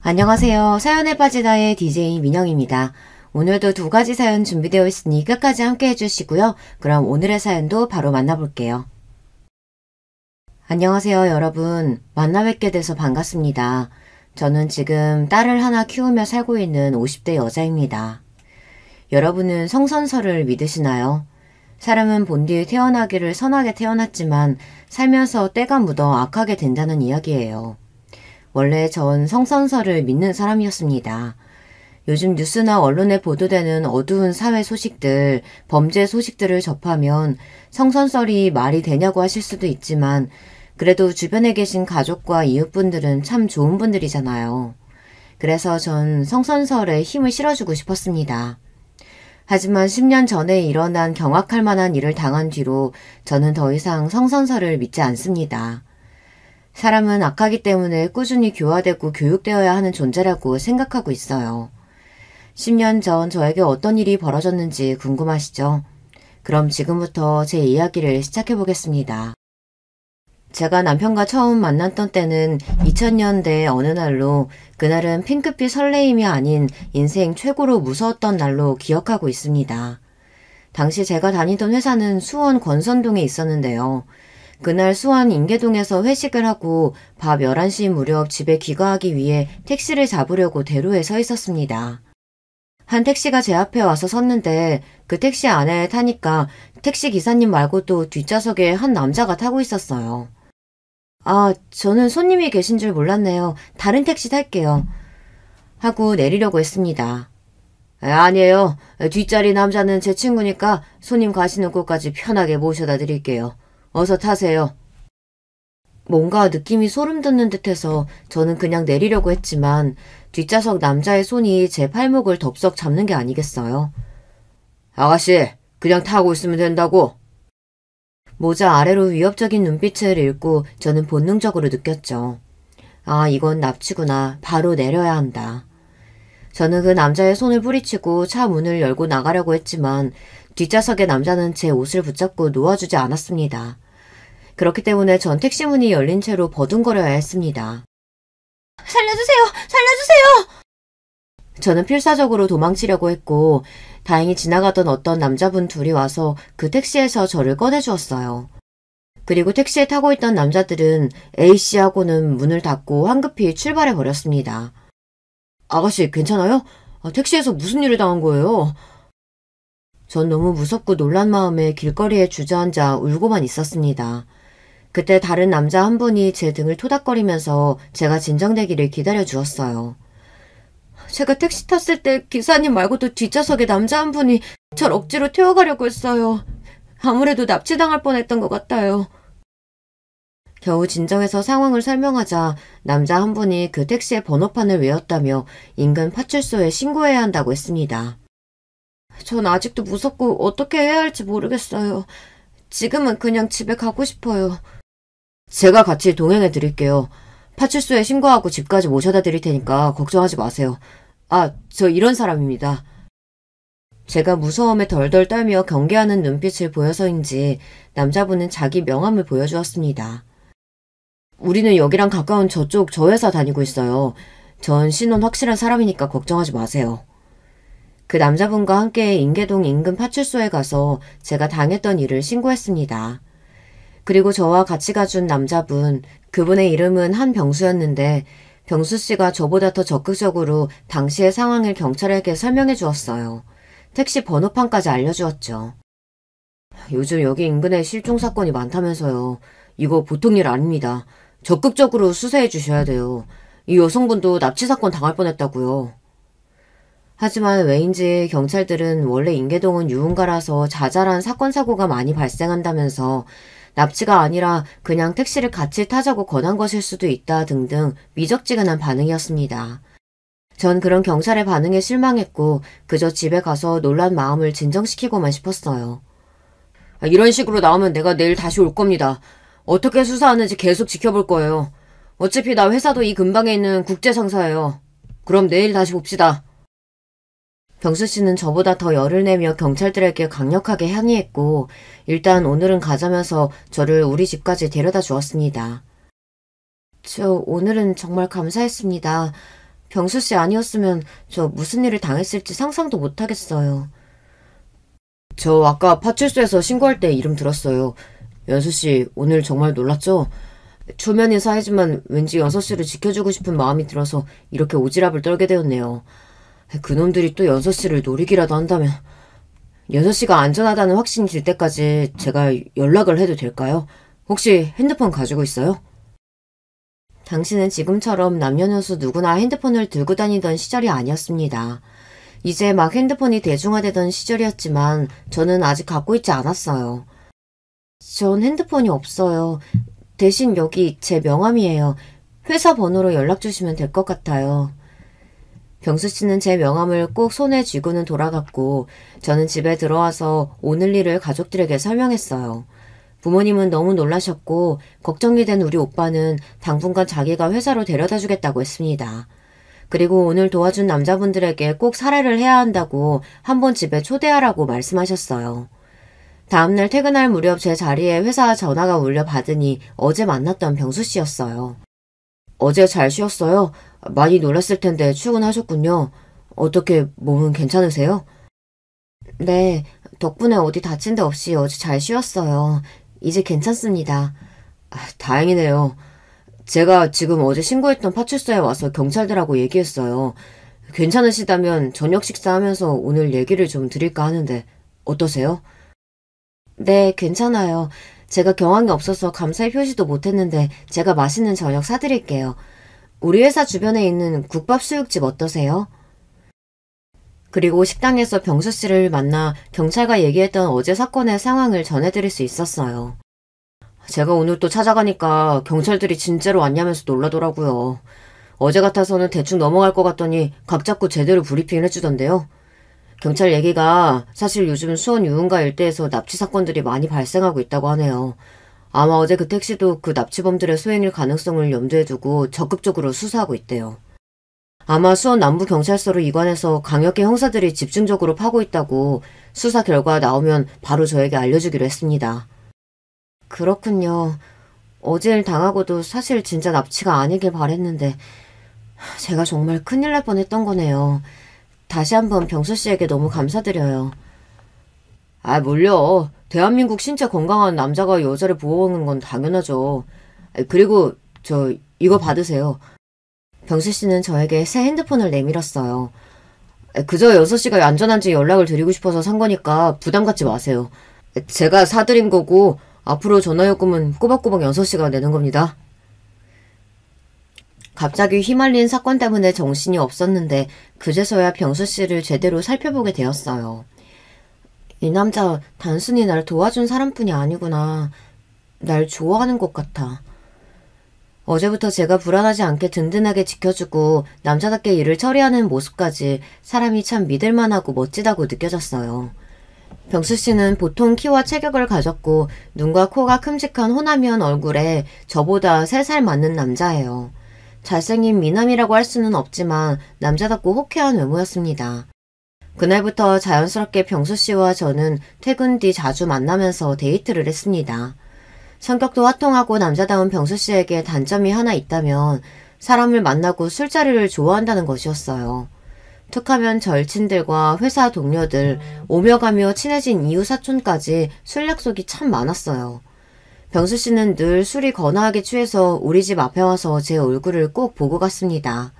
안녕하세요. 사연에 빠지다의 DJ 민영입니다. 오늘도 두 가지 사연 준비되어 있으니 끝까지 함께 해주시고요. 그럼 오늘의 사연도 바로 만나볼게요. 안녕하세요, 여러분. 만나 뵙게 돼서 반갑습니다. 저는 지금 딸을 하나 키우며 살고 있는 50대 여자입니다. 여러분은 성선설을 믿으시나요? 사람은 본디 태어나기를 선하게 태어났지만 살면서 때가 묻어 악하게 된다는 이야기예요. 원래 전 성선설을 믿는 사람이었습니다. 요즘 뉴스나 언론에 보도되는 어두운 사회 소식들, 범죄 소식들을 접하면 성선설이 말이 되냐고 하실 수도 있지만 그래도 주변에 계신 가족과 이웃분들은 참 좋은 분들이잖아요. 그래서 전 성선설에 힘을 실어주고 싶었습니다. 하지만 10년 전에 일어난 경악할 만한 일을 당한 뒤로 저는 더 이상 성선설을 믿지 않습니다. 사람은 악하기 때문에 꾸준히 교화되고 교육되어야 하는 존재라고 생각하고 있어요. 10년 전 저에게 어떤 일이 벌어졌는지 궁금하시죠? 그럼 지금부터 제 이야기를 시작해보겠습니다. 제가 남편과 처음 만났던 때는 2000년대 어느 날로 그날은 핑크빛 설레임이 아닌 인생 최고로 무서웠던 날로 기억하고 있습니다. 당시 제가 다니던 회사는 수원 권선동에 있었는데요. 그날 수원 인계동에서 회식을 하고 밤 11시 무렵 집에 귀가하기 위해 택시를 잡으려고 대로에 서 있었습니다. 한 택시가 제 앞에 와서 섰는데 그 택시 안에 타니까 택시 기사님 말고도 뒷좌석에 한 남자가 타고 있었어요. 아, 저는 손님이 계신 줄 몰랐네요. 다른 택시 탈게요. 하고 내리려고 했습니다. 아니에요. 뒷자리 남자는 제 친구니까 손님 가시는 곳까지 편하게 모셔다 드릴게요. 어서 타세요. 뭔가 느낌이 소름 돋는 듯해서 저는 그냥 내리려고 했지만 뒷좌석 남자의 손이 제 팔목을 덥석 잡는 게 아니겠어요. 아가씨, 그냥 타고 있으면 된다고. 모자 아래로 위협적인 눈빛을 읽고 저는 본능적으로 느꼈죠. 아, 이건 납치구나. 바로 내려야 한다. 저는 그 남자의 손을 뿌리치고 차 문을 열고 나가려고 했지만 뒷좌석의 남자는 제 옷을 붙잡고 놓아주지 않았습니다. 그렇기 때문에 전 택시 문이 열린 채로 버둥거려야 했습니다. 살려주세요! 살려주세요! 저는 필사적으로 도망치려고 했고 다행히 지나가던 어떤 남자분 둘이 와서 그 택시에서 저를 꺼내주었어요. 그리고 택시에 타고 있던 남자들은 A씨 하고는 문을 닫고 황급히 출발해버렸습니다. 아가씨 괜찮아요? 택시에서 무슨 일을 당한 거예요? 전 너무 무섭고 놀란 마음에 길거리에 주저앉아 울고만 있었습니다. 그때 다른 남자 한 분이 제 등을 토닥거리면서 제가 진정되기를 기다려 주었어요. 제가 택시 탔을 때 기사님 말고도 뒷좌석에 남자 한 분이 절 억지로 태워가려고 했어요. 아무래도 납치당할 뻔했던 것 같아요. 겨우 진정해서 상황을 설명하자 남자 한 분이 그 택시의 번호판을 외웠다며 인근 파출소에 신고해야 한다고 했습니다. 전 아직도 무섭고 어떻게 해야 할지 모르겠어요. 지금은 그냥 집에 가고 싶어요. 제가 같이 동행해 드릴게요. 파출소에 신고하고 집까지 모셔다 드릴 테니까 걱정하지 마세요. 아, 저 이런 사람입니다. 제가 무서움에 덜덜 떨며 경계하는 눈빛을 보여서인지 남자분은 자기 명함을 보여주었습니다. 우리는 여기랑 가까운 저쪽 저 회사 다니고 있어요. 전 신원 확실한 사람이니까 걱정하지 마세요. 그 남자분과 함께 인계동 인근 파출소에 가서 제가 당했던 일을 신고했습니다. 그리고 저와 같이 가준 남자분, 그분의 이름은 한병수였는데 병수씨가 저보다 더 적극적으로 당시의 상황을 경찰에게 설명해 주었어요. 택시 번호판까지 알려주었죠. 요즘 여기 인근에 실종 사건이 많다면서요. 이거 보통 일 아닙니다. 적극적으로 수사해 주셔야 돼요. 이 여성분도 납치 사건 당할 뻔했다고요. 하지만 왜인지 경찰들은 원래 인계동은 유흥가라서 자잘한 사건 사고가 많이 발생한다면서 납치가 아니라 그냥 택시를 같이 타자고 권한 것일 수도 있다 등등 미적지근한 반응이었습니다. 전 그런 경찰의 반응에 실망했고 그저 집에 가서 놀란 마음을 진정시키고만 싶었어요. 이런 식으로 나오면 내가 내일 다시 올 겁니다. 어떻게 수사하는지 계속 지켜볼 거예요. 어차피 나 회사도 이 근방에 있는 국제상사예요. 그럼 내일 다시 봅시다. 병수씨는 저보다 더 열을 내며 경찰들에게 강력하게 항의했고 일단 오늘은 가자면서 저를 우리 집까지 데려다 주었습니다. 저 오늘은 정말 감사했습니다. 병수 씨 아니었으면 저 무슨 일을 당했을지 상상도 못하겠어요. 저 아까 파출소에서 신고할 때 이름 들었어요. 연수 씨 오늘 정말 놀랐죠? 초면인 사이지만 왠지 연서 씨를 지켜주고 싶은 마음이 들어서 이렇게 오지랖을 떨게 되었네요. 그놈들이 또 연서 씨를 노리기라도 한다면 연서 씨가 안전하다는 확신이 들 때까지 제가 연락을 해도 될까요? 혹시 핸드폰 가지고 있어요? 당신은 지금처럼 남녀노소 누구나 핸드폰을 들고 다니던 시절이 아니었습니다. 이제 막 핸드폰이 대중화되던 시절이었지만 저는 아직 갖고 있지 않았어요. 전 핸드폰이 없어요. 대신 여기 제 명함이에요. 회사 번호로 연락 주시면 될 것 같아요. 병수 씨는 제 명함을 꼭 손에 쥐고는 돌아갔고 저는 집에 들어와서 오늘 일을 가족들에게 설명했어요. 부모님은 너무 놀라셨고 걱정이 된 우리 오빠는 당분간 자기가 회사로 데려다 주겠다고 했습니다. 그리고 오늘 도와준 남자분들에게 꼭 사례를 해야 한다고 한번 집에 초대하라고 말씀하셨어요. 다음날 퇴근할 무렵 제 자리에 회사 전화가 울려 받으니 어제 만났던 병수 씨였어요. 어제 잘 쉬었어요? 많이 놀랐을 텐데 출근하셨군요. 어떻게 몸은 괜찮으세요? 네, 덕분에 어디 다친 데 없이 어제 잘 쉬었어요. 이제 괜찮습니다. 다행이네요. 제가 지금 어제 신고했던 파출소에 와서 경찰들하고 얘기했어요. 괜찮으시다면 저녁 식사하면서 오늘 얘기를 좀 드릴까 하는데 어떠세요? 네, 괜찮아요. 제가 경황이 없어서 감사의 표시도 못했는데 제가 맛있는 저녁 사드릴게요. 우리 회사 주변에 있는 국밥수육집 어떠세요? 그리고 식당에서 병수 씨를 만나 경찰과 얘기했던 어제 사건의 상황을 전해드릴 수 있었어요. 제가 오늘 또 찾아가니까 경찰들이 진짜로 왔냐면서 놀라더라고요. 어제 같아서는 대충 넘어갈 것 같더니 각 잡고 제대로 브리핑을 해주던데요. 경찰 얘기가 사실 요즘 수원 유흥가 일대에서 납치 사건들이 많이 발생하고 있다고 하네요. 아마 어제 그 택시도 그 납치범들의 소행일 가능성을 염두에 두고 적극적으로 수사하고 있대요. 아마 수원 남부경찰서로 이관해서 강력계 형사들이 집중적으로 파고 있다고 수사 결과 나오면 바로 저에게 알려주기로 했습니다. 그렇군요. 어제 일 당하고도 사실 진짜 납치가 아니길 바랬는데 제가 정말 큰일 날 뻔했던 거네요. 다시 한번 병수 씨에게 너무 감사드려요. 뭘요. 대한민국 신체 건강한 남자가 여자를 보호하는 건 당연하죠. 그리고 이거 받으세요. 병수 씨는 저에게 새 핸드폰을 내밀었어요. 그저 연서 씨가 안전한지 연락을 드리고 싶어서 산 거니까 부담 갖지 마세요. 제가 사드린 거고 앞으로 전화요금은 꼬박꼬박 연서 씨가 내는 겁니다. 갑자기 휘말린 사건 때문에 정신이 없었는데 그제서야 병수 씨를 제대로 살펴보게 되었어요. 이 남자 단순히 날 도와준 사람뿐이 아니구나. 날 좋아하는 것 같아. 어제부터 제가 불안하지 않게 든든하게 지켜주고 남자답게 일을 처리하는 모습까지 사람이 참 믿을만하고 멋지다고 느껴졌어요. 병수 씨는 보통 키와 체격을 가졌고 눈과 코가 큼직한 호남이한 얼굴에 저보다 3살 많은 남자예요. 잘생긴 미남이라고 할 수는 없지만 남자답고 호쾌한 외모였습니다. 그날부터 자연스럽게 병수 씨와 저는 퇴근 뒤 자주 만나면서 데이트를 했습니다. 성격도 화통하고 남자다운 병수 씨에게 단점이 하나 있다면 사람을 만나고 술자리를 좋아한다는 것이었어요. 툭하면 절친들과 회사 동료들, 오며 가며 친해진 이웃사촌까지 술 약속이 참 많았어요. 병수 씨는 늘 술이 거나하게 취해서 우리 집 앞에 와서 제 얼굴을 꼭 보고 갔습니다.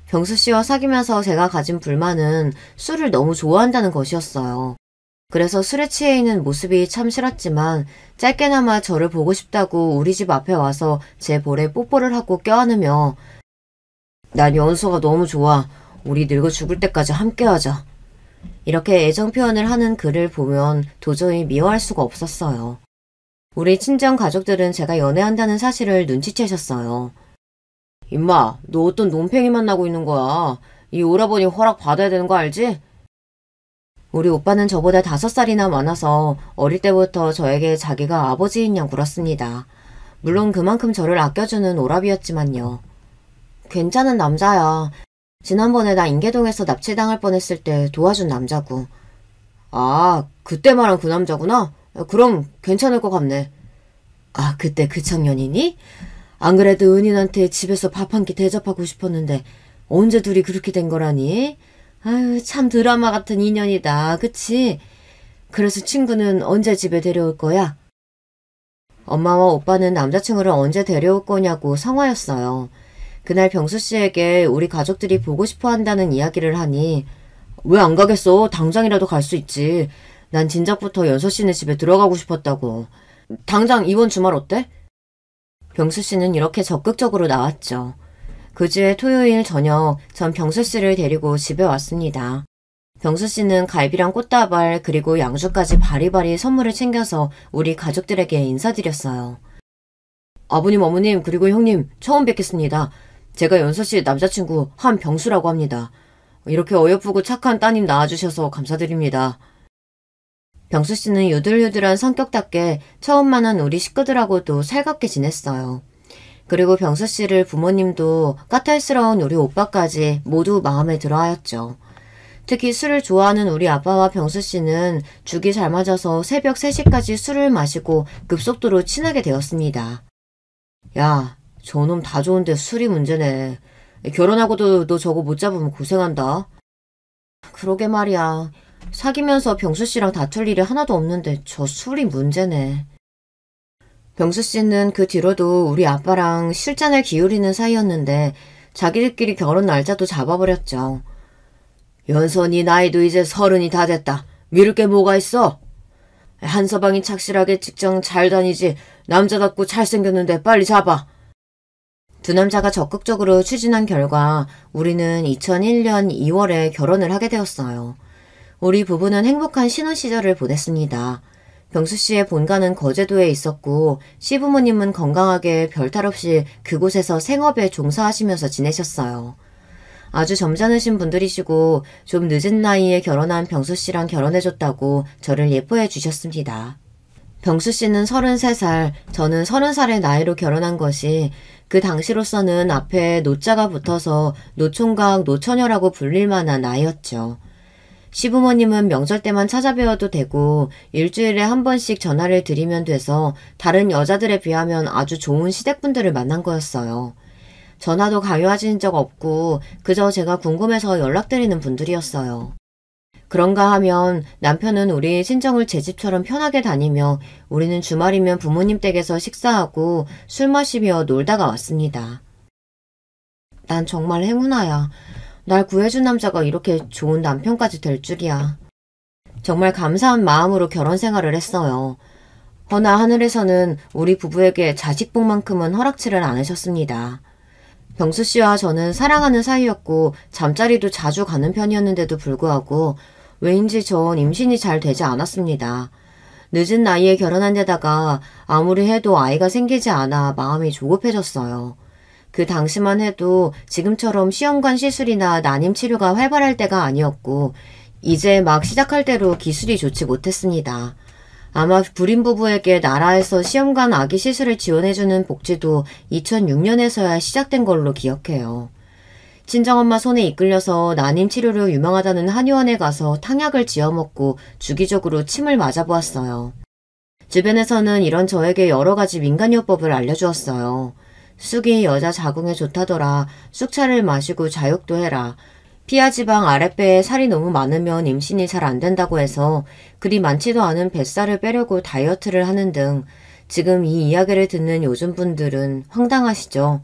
병수 씨와 사귀면서 제가 가진 불만은 술을 너무 좋아한다는 것이었어요. 그래서 술에 취해 있는 모습이 참 싫었지만 짧게나마 저를 보고 싶다고 우리 집 앞에 와서 제 볼에 뽀뽀를 하고 껴안으며 난 연수가 너무 좋아. 우리 늙어 죽을 때까지 함께하자. 이렇게 애정 표현을 하는 그를 보면 도저히 미워할 수가 없었어요. 우리 친정 가족들은 제가 연애한다는 사실을 눈치채셨어요. 임마, 너 어떤 논팽이 만나고 있는 거야. 이 오라버니 허락 받아야 되는 거 알지? 우리 오빠는 저보다 5살이나 많아서 어릴 때부터 저에게 자기가 아버지인 양 굴었습니다. 물론 그만큼 저를 아껴주는 오라비였지만요. 괜찮은 남자야. 지난번에 나 인계동에서 납치당할 뻔했을 때 도와준 남자고. 아, 그때 말한 그 남자구나? 그럼 괜찮을 것 같네. 아, 그때 그 청년이니? 안 그래도 은인한테 집에서 밥 한 끼 대접하고 싶었는데 언제 둘이 그렇게 된 거라니? 아유, 참 드라마 같은 인연이다. 그치? 그래서 친구는 언제 집에 데려올 거야? 엄마와 오빠는 남자친구를 언제 데려올 거냐고 성화였어요. 그날 병수 씨에게 우리 가족들이 보고 싶어 한다는 이야기를 하니 왜 안 가겠어? 당장이라도 갈 수 있지. 난 진작부터 연서 씨네 집에 들어가고 싶었다고. 당장 이번 주말 어때? 병수 씨는 이렇게 적극적으로 나왔죠. 그 주에 토요일 저녁 전 병수 씨를 데리고 집에 왔습니다. 병수 씨는 갈비랑 꽃다발 그리고 양주까지 바리바리 선물을 챙겨서 우리 가족들에게 인사드렸어요. 아버님, 어머님, 그리고 형님 처음 뵙겠습니다. 제가 연서 씨 남자친구 한병수라고 합니다. 이렇게 어여쁘고 착한 따님 낳아주셔서 감사드립니다. 병수 씨는 유들유들한 성격답게 처음 만난 우리 식구들하고도 살갑게 지냈어요. 그리고 병수 씨를 부모님도 까탈스러운 우리 오빠까지 모두 마음에 들어하였죠. 특히 술을 좋아하는 우리 아빠와 병수 씨는 죽이 잘 맞아서 새벽 3시까지 술을 마시고 급속도로 친하게 되었습니다. 야, 저놈 다 좋은데 술이 문제네. 결혼하고도 너 저거 못 잡으면 고생한다. 그러게 말이야. 사귀면서 병수 씨랑 다툴 일이 하나도 없는데 저 술이 문제네. 병수 씨는 그 뒤로도 우리 아빠랑 술잔을 기울이는 사이였는데 자기들끼리 결혼 날짜도 잡아버렸죠. 연선이 나이도 이제 30이 다 됐다. 미룰 게 뭐가 있어? 한서방이 착실하게 직장 잘 다니지. 남자답고 잘생겼는데 빨리 잡아. 두 남자가 적극적으로 추진한 결과 우리는 2001년 2월에 결혼을 하게 되었어요. 우리 부부는 행복한 신혼 시절을 보냈습니다. 병수 씨의 본가는 거제도에 있었고 시부모님은 건강하게 별탈 없이 그곳에서 생업에 종사하시면서 지내셨어요. 아주 점잖으신 분들이시고 좀 늦은 나이에 결혼한 병수 씨랑 결혼해줬다고 저를 예뻐해 주셨습니다. 병수 씨는 33살, 저는 30살의 나이로 결혼한 것이 그 당시로서는 앞에 노자가 붙어서 노총각, 노처녀라고 불릴 만한 나이였죠. 시부모님은 명절 때만 찾아뵈어도 되고 일주일에 한 번씩 전화를 드리면 돼서 다른 여자들에 비하면 아주 좋은 시댁분들을 만난 거였어요. 전화도 강요하신 적 없고 그저 제가 궁금해서 연락드리는 분들이었어요. 그런가 하면 남편은 우리 친정을 제 집처럼 편하게 다니며 우리는 주말이면 부모님 댁에서 식사하고 술 마시며 놀다가 왔습니다. 난 정말 행운아야. 날 구해준 남자가 이렇게 좋은 남편까지 될 줄이야. 정말 감사한 마음으로 결혼 생활을 했어요. 허나 하늘에서는 우리 부부에게 자식복만큼은 허락치를 않으셨습니다. 병수 씨와 저는 사랑하는 사이였고 잠자리도 자주 가는 편이었는데도 불구하고 왜인지 전 임신이 잘 되지 않았습니다. 늦은 나이에 결혼한 데다가 아무리 해도 아이가 생기지 않아 마음이 조급해졌어요. 그 당시만 해도 지금처럼 시험관 시술이나 난임 치료가 활발할 때가 아니었고 이제 막 시작할 대로 기술이 좋지 못했습니다. 아마 불임 부부에게 나라에서 시험관 아기 시술을 지원해주는 복지도 2006년에서야 시작된 걸로 기억해요. 친정엄마 손에 이끌려서 난임 치료로 유명하다는 한의원에 가서 탕약을 지어먹고 주기적으로 침을 맞아보았어요. 주변에서는 이런 저에게 여러 가지 민간요법을 알려주었어요. 쑥이 여자 자궁에 좋다더라. 쑥차를 마시고 자욕도 해라. 피하지방 아랫배에 살이 너무 많으면 임신이 잘 안 된다고 해서 그리 많지도 않은 뱃살을 빼려고 다이어트를 하는 등 지금 이 이야기를 듣는 요즘 분들은 황당하시죠.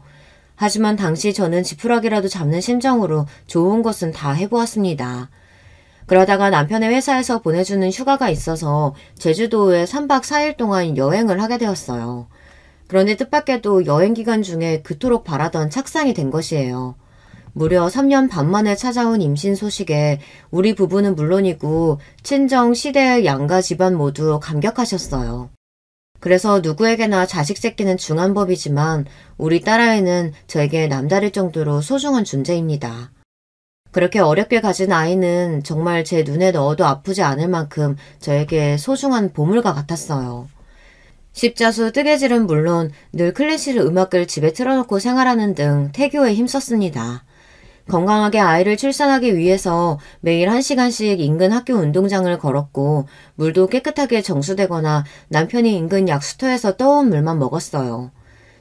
하지만 당시 저는 지푸라기라도 잡는 심정으로 좋은 것은 다 해보았습니다. 그러다가 남편의 회사에서 보내주는 휴가가 있어서 제주도에 3박 4일 동안 여행을 하게 되었어요. 그런데 뜻밖에도 여행 기간 중에 그토록 바라던 착상이 된 것이에요. 무려 3년 반 만에 찾아온 임신 소식에 우리 부부는 물론이고 친정, 시댁, 양가 집안 모두 감격하셨어요. 그래서 누구에게나 자식 새끼는 중한 법이지만 우리 딸아이는 저에게 남다를 정도로 소중한 존재입니다. 그렇게 어렵게 가진 아이는 정말 제 눈에 넣어도 아프지 않을 만큼 저에게 소중한 보물과 같았어요. 십자수 뜨개질은 물론 늘 클래식 음악을 집에 틀어놓고 생활하는 등 태교에 힘썼습니다. 건강하게 아이를 출산하기 위해서 매일 1시간씩 인근 학교 운동장을 걸었고 물도 깨끗하게 정수되거나 남편이 인근 약수터에서 떠온 물만 먹었어요.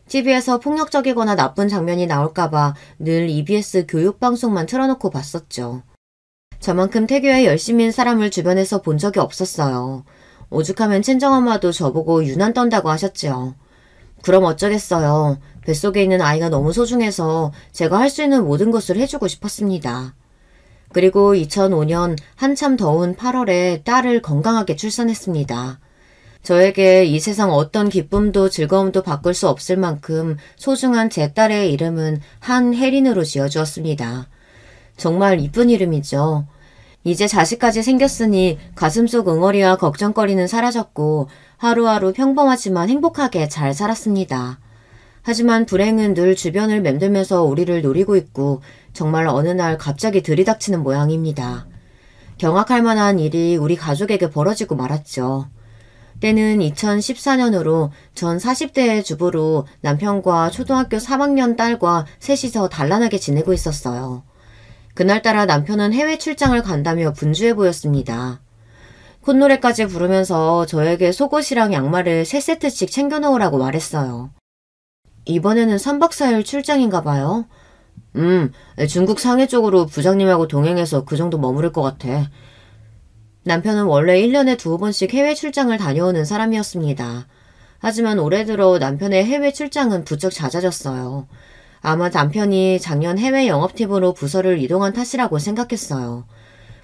TV에서 폭력적이거나 나쁜 장면이 나올까봐 늘 EBS 교육방송만 틀어놓고 봤었죠. 저만큼 태교에 열심인 사람을 주변에서 본 적이 없었어요. 오죽하면 친정엄마도 저보고 유난 떤다고 하셨죠. 그럼 어쩌겠어요. 뱃속에 있는 아이가 너무 소중해서 제가 할 수 있는 모든 것을 해주고 싶었습니다. 그리고 2005년 한참 더운 8월에 딸을 건강하게 출산했습니다. 저에게 이 세상 어떤 기쁨도 즐거움도 바꿀 수 없을 만큼 소중한 제 딸의 이름은 한혜린으로 지어주었습니다. 정말 이쁜 이름이죠. 이제 자식까지 생겼으니 가슴속 응어리와 걱정거리는 사라졌고 하루하루 평범하지만 행복하게 잘 살았습니다. 하지만 불행은 늘 주변을 맴돌면서 우리를 노리고 있고 정말 어느 날 갑자기 들이닥치는 모양입니다. 경악할 만한 일이 우리 가족에게 벌어지고 말았죠. 때는 2014년으로 전 40대의 주부로 남편과 초등학교 3학년 딸과 셋이서 단란하게 지내고 있었어요. 그날따라 남편은 해외 출장을 간다며 분주해 보였습니다. 콧노래까지 부르면서 저에게 속옷이랑 양말을 3세트씩 챙겨놓으라고 말했어요. 이번에는 3박 4일 출장인가 봐요. 중국 상해 쪽으로 부장님하고 동행해서 그 정도 머무를 것 같아. 남편은 원래 1년에 2번씩 해외 출장을 다녀오는 사람이었습니다. 하지만 올해 들어 남편의 해외 출장은 부쩍 잦아졌어요. 아마 남편이 작년 해외 영업팀으로 부서를 이동한 탓이라고 생각했어요.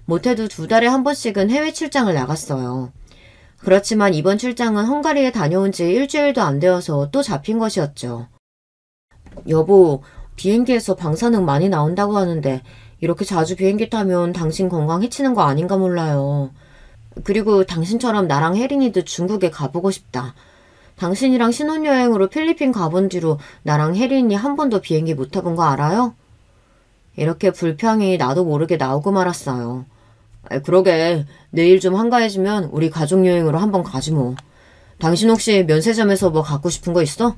못해도 2달에 한 번씩은 해외 출장을 나갔어요. 그렇지만 이번 출장은 헝가리에 다녀온 지 일주일도 안 되어서 또 잡힌 것이었죠. 여보, 비행기에서 방사능 많이 나온다고 하는데 이렇게 자주 비행기 타면 당신 건강 해치는 거 아닌가 몰라요. 그리고 당신처럼 나랑 혜린이도 중국에 가보고 싶다. 당신이랑 신혼여행으로 필리핀 가본 뒤로 나랑 혜린이 한 번도 비행기 못 타본 거 알아요? 이렇게 불평이 나도 모르게 나오고 말았어요. 그러게, 내일 좀 한가해지면 우리 가족여행으로 한번 가지 뭐. 당신 혹시 면세점에서 뭐 갖고 싶은 거 있어?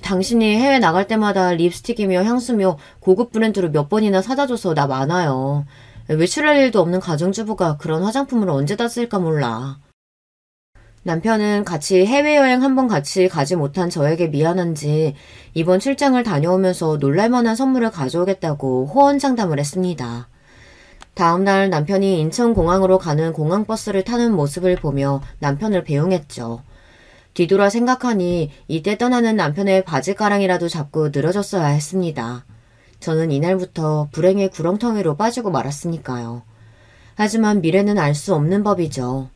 당신이 해외 나갈 때마다 립스틱이며 향수며 고급 브랜드로 몇 번이나 사다 줘서 나 많아요. 외출할 일도 없는 가정주부가 그런 화장품을 언제 다 쓸까 몰라. 남편은 같이 해외여행 한번 같이 가지 못한 저에게 미안한지 이번 출장을 다녀오면서 놀랄만한 선물을 가져오겠다고 호언장담을 했습니다. 다음날 남편이 인천공항으로 가는 공항버스를 타는 모습을 보며 남편을 배웅했죠. 뒤돌아 생각하니 이때 떠나는 남편의 바지가랑이라도 잡고 늘어졌어야 했습니다. 저는 이날부터 불행의 구렁텅이로 빠지고 말았으니까요. 하지만 미래는 알 수 없는 법이죠.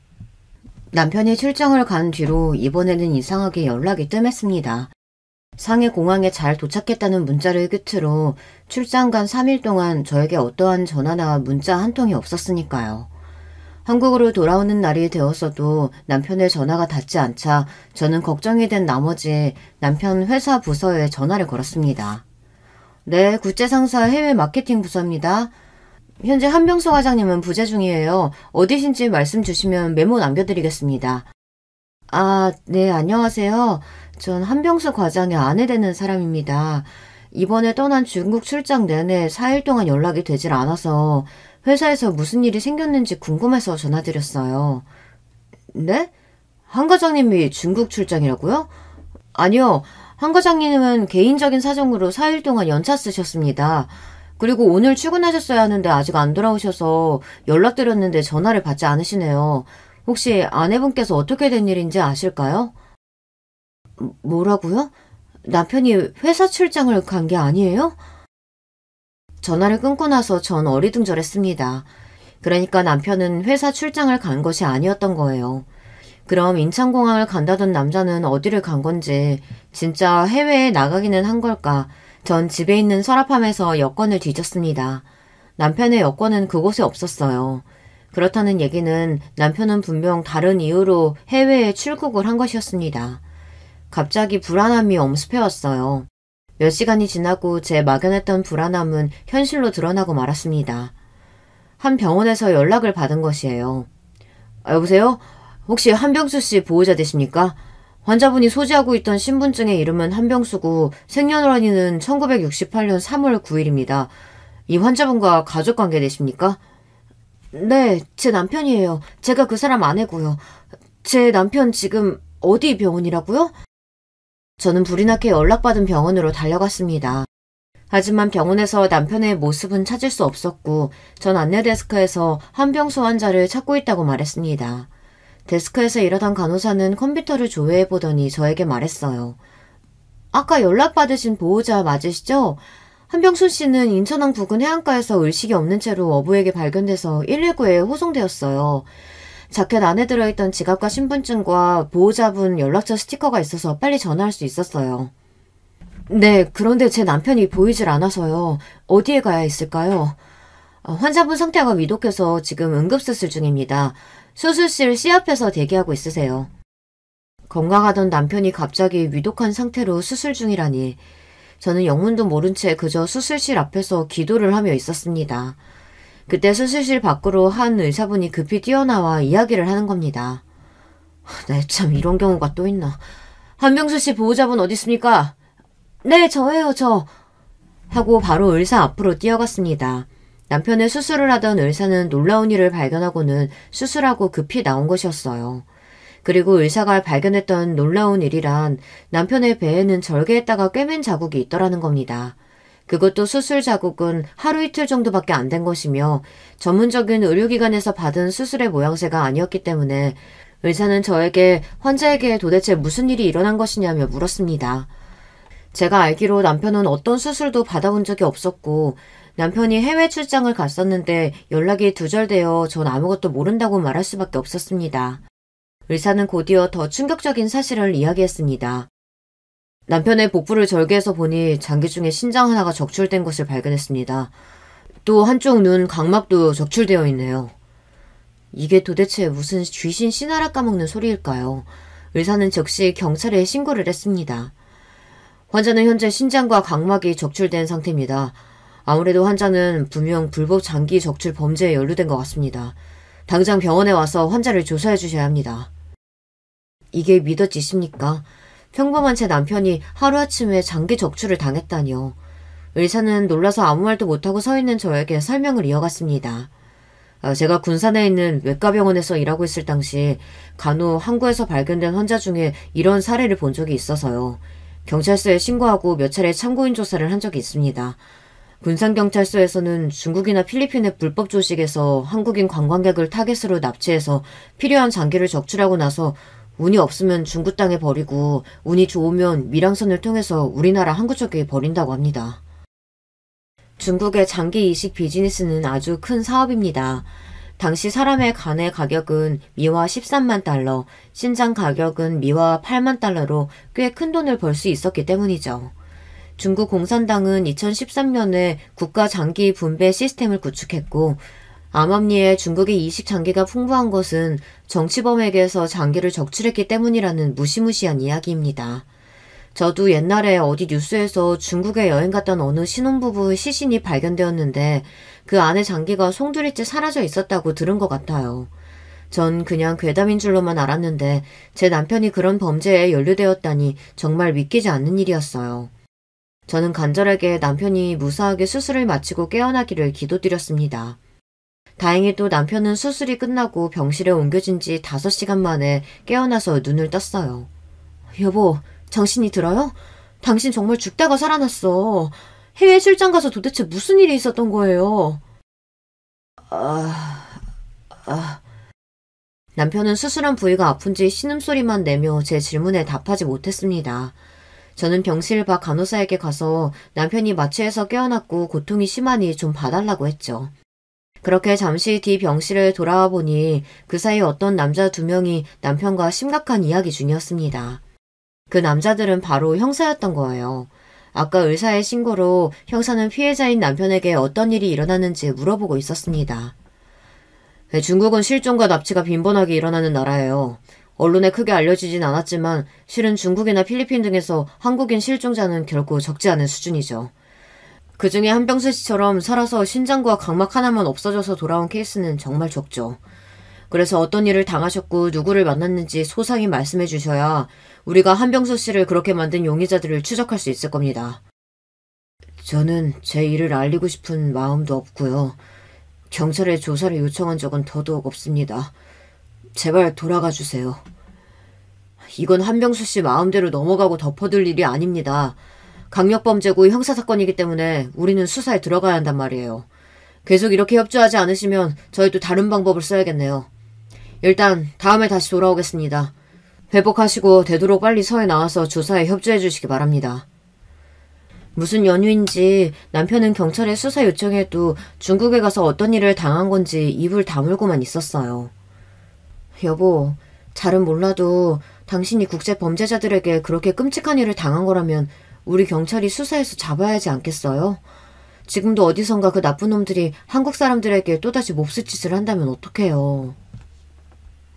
남편이 출장을 간 뒤로 이번에는 이상하게 연락이 뜸했습니다. 상해 공항에 잘 도착했다는 문자를 끝으로 출장 간 3일 동안 저에게 어떠한 전화나 문자 한 통이 없었으니까요. 한국으로 돌아오는 날이 되었어도 남편의 전화가 닿지 않자 저는 걱정이 된 나머지 남편 회사 부서에 전화를 걸었습니다. 네, 국제상사 해외 마케팅 부서입니다. 현재 한병수 과장님은 부재 중이에요. 어디신지 말씀 주시면 메모 남겨드리겠습니다. 네, 안녕하세요. 전 한병수 과장의 아내 되는 사람입니다. 이번에 떠난 중국 출장 내내 4일 동안 연락이 되질 않아서 회사에서 무슨 일이 생겼는지 궁금해서 전화드렸어요. 네? 한 과장님이 중국 출장이라고요? 아니요. 한 과장님은 개인적인 사정으로 4일 동안 연차 쓰셨습니다. 그리고 오늘 출근하셨어야 하는데 아직 안 돌아오셔서 연락드렸는데 전화를 받지 않으시네요. 혹시 아내분께서 어떻게 된 일인지 아실까요? 뭐라고요? 남편이 회사 출장을 간 게 아니에요? 전화를 끊고 나서 전 어리둥절했습니다. 그러니까 남편은 회사 출장을 간 것이 아니었던 거예요. 그럼 인천공항을 간다던 남자는 어디를 간 건지 진짜 해외에 나가기는 한 걸까? 전 집에 있는 서랍함에서 여권을 뒤졌습니다. 남편의 여권은 그곳에 없었어요. 그렇다는 얘기는 남편은 분명 다른 이유로 해외에 출국을 한 것이었습니다. 갑자기 불안함이 엄습해왔어요. 몇 시간이 지나고 제 막연했던 불안함은 현실로 드러나고 말았습니다. 한 병원에서 연락을 받은 것이에요. 여보세요? 혹시 한병수 씨 보호자 되십니까? 환자분이 소지하고 있던 신분증의 이름은 한병수고 생년월일은 1968년 3월 9일입니다. 이 환자분과 가족관계 되십니까? 네, 제 남편이에요. 제가 그 사람 아내고요. 제 남편 지금 어디 병원이라고요? 저는 불이 나게 연락받은 병원으로 달려갔습니다. 하지만 병원에서 남편의 모습은 찾을 수 없었고 전 안내데스크에서 한병수 환자를 찾고 있다고 말했습니다. 데스크에서 일하던 간호사는 컴퓨터를 조회해보더니 저에게 말했어요. 아까 연락받으신 보호자 맞으시죠? 한병수 씨는 인천항 부근 해안가에서 의식이 없는 채로 어부에게 발견돼서 119에 호송되었어요. 자켓 안에 들어있던 지갑과 신분증과 보호자분 연락처 스티커가 있어서 빨리 전화할 수 있었어요. 네, 그런데 제 남편이 보이질 않아서요. 어디에 가야 했을까요? 환자분 상태가 위독해서 지금 응급수술 중입니다. 수술실 C 앞에서 대기하고 있으세요. 건강하던 남편이 갑자기 위독한 상태로 수술 중이라니. 저는 영문도 모른 채 그저 수술실 앞에서 기도를 하며 있었습니다. 그때 수술실 밖으로 한 의사분이 급히 뛰어나와 이야기를 하는 겁니다. 네, 참 이런 경우가 또 있나. 한병수 씨 보호자분 어디 있습니까? 네, 저예요, 저. 하고 바로 의사 앞으로 뛰어갔습니다. 남편의 수술을 하던 의사는 놀라운 일을 발견하고는 수술하고 급히 나온 것이었어요. 그리고 의사가 발견했던 놀라운 일이란 남편의 배에는 절개했다가 꿰맨 자국이 있더라는 겁니다. 그것도 수술 자국은 하루 이틀 정도밖에 안 된 것이며 전문적인 의료기관에서 받은 수술의 모양새가 아니었기 때문에 의사는 저에게 환자에게 도대체 무슨 일이 일어난 것이냐며 물었습니다. 제가 알기로 남편은 어떤 수술도 받아본 적이 없었고 남편이 해외 출장을 갔었는데 연락이 두절되어 전 아무것도 모른다고 말할 수밖에 없었습니다. 의사는 곧이어 더 충격적인 사실을 이야기했습니다. 남편의 복부를 절개해서 보니 장기 중에 신장 하나가 적출된 것을 발견했습니다. 또 한쪽 눈 각막도 적출되어 있네요. 이게 도대체 무슨 귀신 씨나라 까먹는 소리일까요? 의사는 즉시 경찰에 신고를 했습니다. 환자는 현재 신장과 각막이 적출된 상태입니다. 아무래도 환자는 분명 불법 장기 적출 범죄에 연루된 것 같습니다. 당장 병원에 와서 환자를 조사해 주셔야 합니다. 이게 믿어지십니까? 평범한 제 남편이 하루아침에 장기 적출을 당했다니요. 의사는 놀라서 아무 말도 못하고 서 있는 저에게 설명을 이어갔습니다. 제가 군산에 있는 외과병원에서 일하고 있을 당시 간혹 항구에서 발견된 환자 중에 이런 사례를 본 적이 있어서요. 경찰서에 신고하고 몇 차례 참고인 조사를 한 적이 있습니다. 군산경찰서에서는 중국이나 필리핀의 불법 조직에서 한국인 관광객을 타겟으로 납치해서 필요한 장기를 적출하고 나서 운이 없으면 중국 땅에 버리고 운이 좋으면 밀항선을 통해서 우리나라 항구 쪽에 버린다고 합니다. 중국의 장기 이식 비즈니스는 아주 큰 사업입니다. 당시 사람의 간의 가격은 미화 13만 달러, 신장 가격은 미화 8만 달러로 꽤 큰 돈을 벌 수 있었기 때문이죠. 중국 공산당은 2013년에 국가 장기 분배 시스템을 구축했고 암암리에 중국의 이식 장기가 풍부한 것은 정치범에게서 장기를 적출했기 때문이라는 무시무시한 이야기입니다. 저도 옛날에 어디 뉴스에서 중국에 여행 갔던 어느 신혼부부의 시신이 발견되었는데 그 안에 장기가 송두리째 사라져 있었다고 들은 것 같아요. 전 그냥 괴담인 줄로만 알았는데 제 남편이 그런 범죄에 연루되었다니 정말 믿기지 않는 일이었어요. 저는 간절하게 남편이 무사하게 수술을 마치고 깨어나기를 기도드렸습니다. 다행히도 남편은 수술이 끝나고 병실에 옮겨진 지 5시간 만에 깨어나서 눈을 떴어요. 여보, 정신이 들어요? 당신 정말 죽다가 살아났어. 해외 출장 가서 도대체 무슨 일이 있었던 거예요? 남편은 수술한 부위가 아픈지 신음소리만 내며 제 질문에 답하지 못했습니다. 저는 병실 밖 간호사에게 가서 남편이 마취해서 깨어났고 고통이 심하니 좀 봐달라고 했죠. 그렇게 잠시 뒤 병실에 돌아와 보니 그 사이 어떤 남자 2명이 남편과 심각한 이야기 중이었습니다. 그 남자들은 바로 형사였던 거예요. 아까 의사의 신고로 형사는 피해자인 남편에게 어떤 일이 일어났는지 물어보고 있었습니다. 중국은 실종과 납치가 빈번하게 일어나는 나라예요. 언론에 크게 알려지진 않았지만 실은 중국이나 필리핀 등에서 한국인 실종자는 결코 적지 않은 수준이죠. 그 중에 한병수 씨처럼 살아서 신장과 각막 하나만 없어져서 돌아온 케이스는 정말 적죠. 그래서 어떤 일을 당하셨고 누구를 만났는지 소상히 말씀해 주셔야 우리가 한병수 씨를 그렇게 만든 용의자들을 추적할 수 있을 겁니다. 저는 제 일을 알리고 싶은 마음도 없고요. 경찰에 조사를 요청한 적은 더더욱 없습니다. 제발 돌아가 주세요. 이건 한병수 씨 마음대로 넘어가고 덮어둘 일이 아닙니다. 강력범죄고 형사사건이기 때문에 우리는 수사에 들어가야 한단 말이에요. 계속 이렇게 협조하지 않으시면 저희도 다른 방법을 써야겠네요. 일단 다음에 다시 돌아오겠습니다. 회복하시고 되도록 빨리 서해 나와서 조사에 협조해 주시기 바랍니다. 무슨 연유인지 남편은 경찰에 수사 요청해도 중국에 가서 어떤 일을 당한 건지 입을 다물고만 있었어요. 여보, 잘은 몰라도 당신이 국제범죄자들에게 그렇게 끔찍한 일을 당한 거라면 우리 경찰이 수사해서 잡아야 하지 않겠어요? 지금도 어디선가 그 나쁜 놈들이 한국 사람들에게 또다시 몹쓸 짓을 한다면 어떡해요.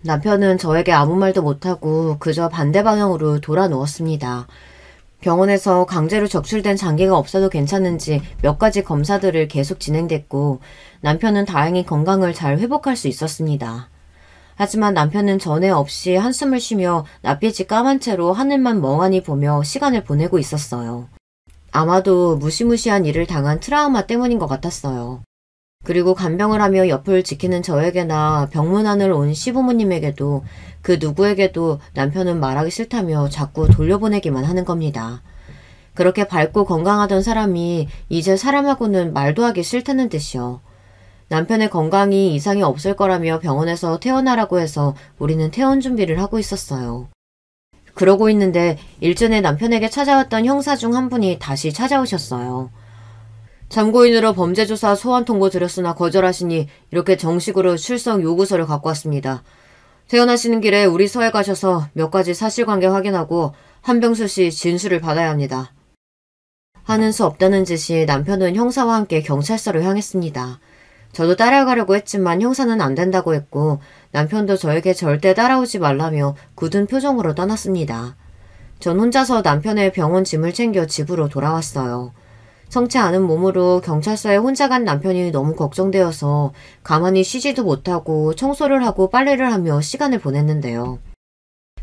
남편은 저에게 아무 말도 못하고 그저 반대 방향으로 돌아 누웠습니다. 병원에서 강제로 적출된 장기가 없어도 괜찮은지 몇 가지 검사들을 계속 진행됐고 남편은 다행히 건강을 잘 회복할 수 있었습니다. 하지만 남편은 전에 없이 한숨을 쉬며 낯빛이 까만 채로 하늘만 멍하니 보며 시간을 보내고 있었어요. 아마도 무시무시한 일을 당한 트라우마 때문인 것 같았어요. 그리고 간병을 하며 옆을 지키는 저에게나 병문안을 온 시부모님에게도 그 누구에게도 남편은 말하기 싫다며 자꾸 돌려보내기만 하는 겁니다. 그렇게 밝고 건강하던 사람이 이제 사람하고는 말도 하기 싫다는 뜻이요. 남편의 건강이 이상이 없을 거라며 병원에서 퇴원하라고 해서 우리는 퇴원 준비를 하고 있었어요. 그러고 있는데 일전에 남편에게 찾아왔던 형사 중 한 분이 다시 찾아오셨어요. 참고인으로 범죄조사 소환 통보 드렸으나 거절하시니 이렇게 정식으로 출석 요구서를 갖고 왔습니다. 퇴원하시는 길에 우리 서해 가셔서 몇 가지 사실관계 확인하고 한병수 씨 진술을 받아야 합니다. 하는 수 없다는 듯이 남편은 형사와 함께 경찰서로 향했습니다. 저도 따라가려고 했지만 형사는 안 된다고 했고 남편도 저에게 절대 따라오지 말라며 굳은 표정으로 떠났습니다. 전 혼자서 남편의 병원 짐을 챙겨 집으로 돌아왔어요. 성치 않은 몸으로 경찰서에 혼자 간 남편이 너무 걱정되어서 가만히 쉬지도 못하고 청소를 하고 빨래를 하며 시간을 보냈는데요.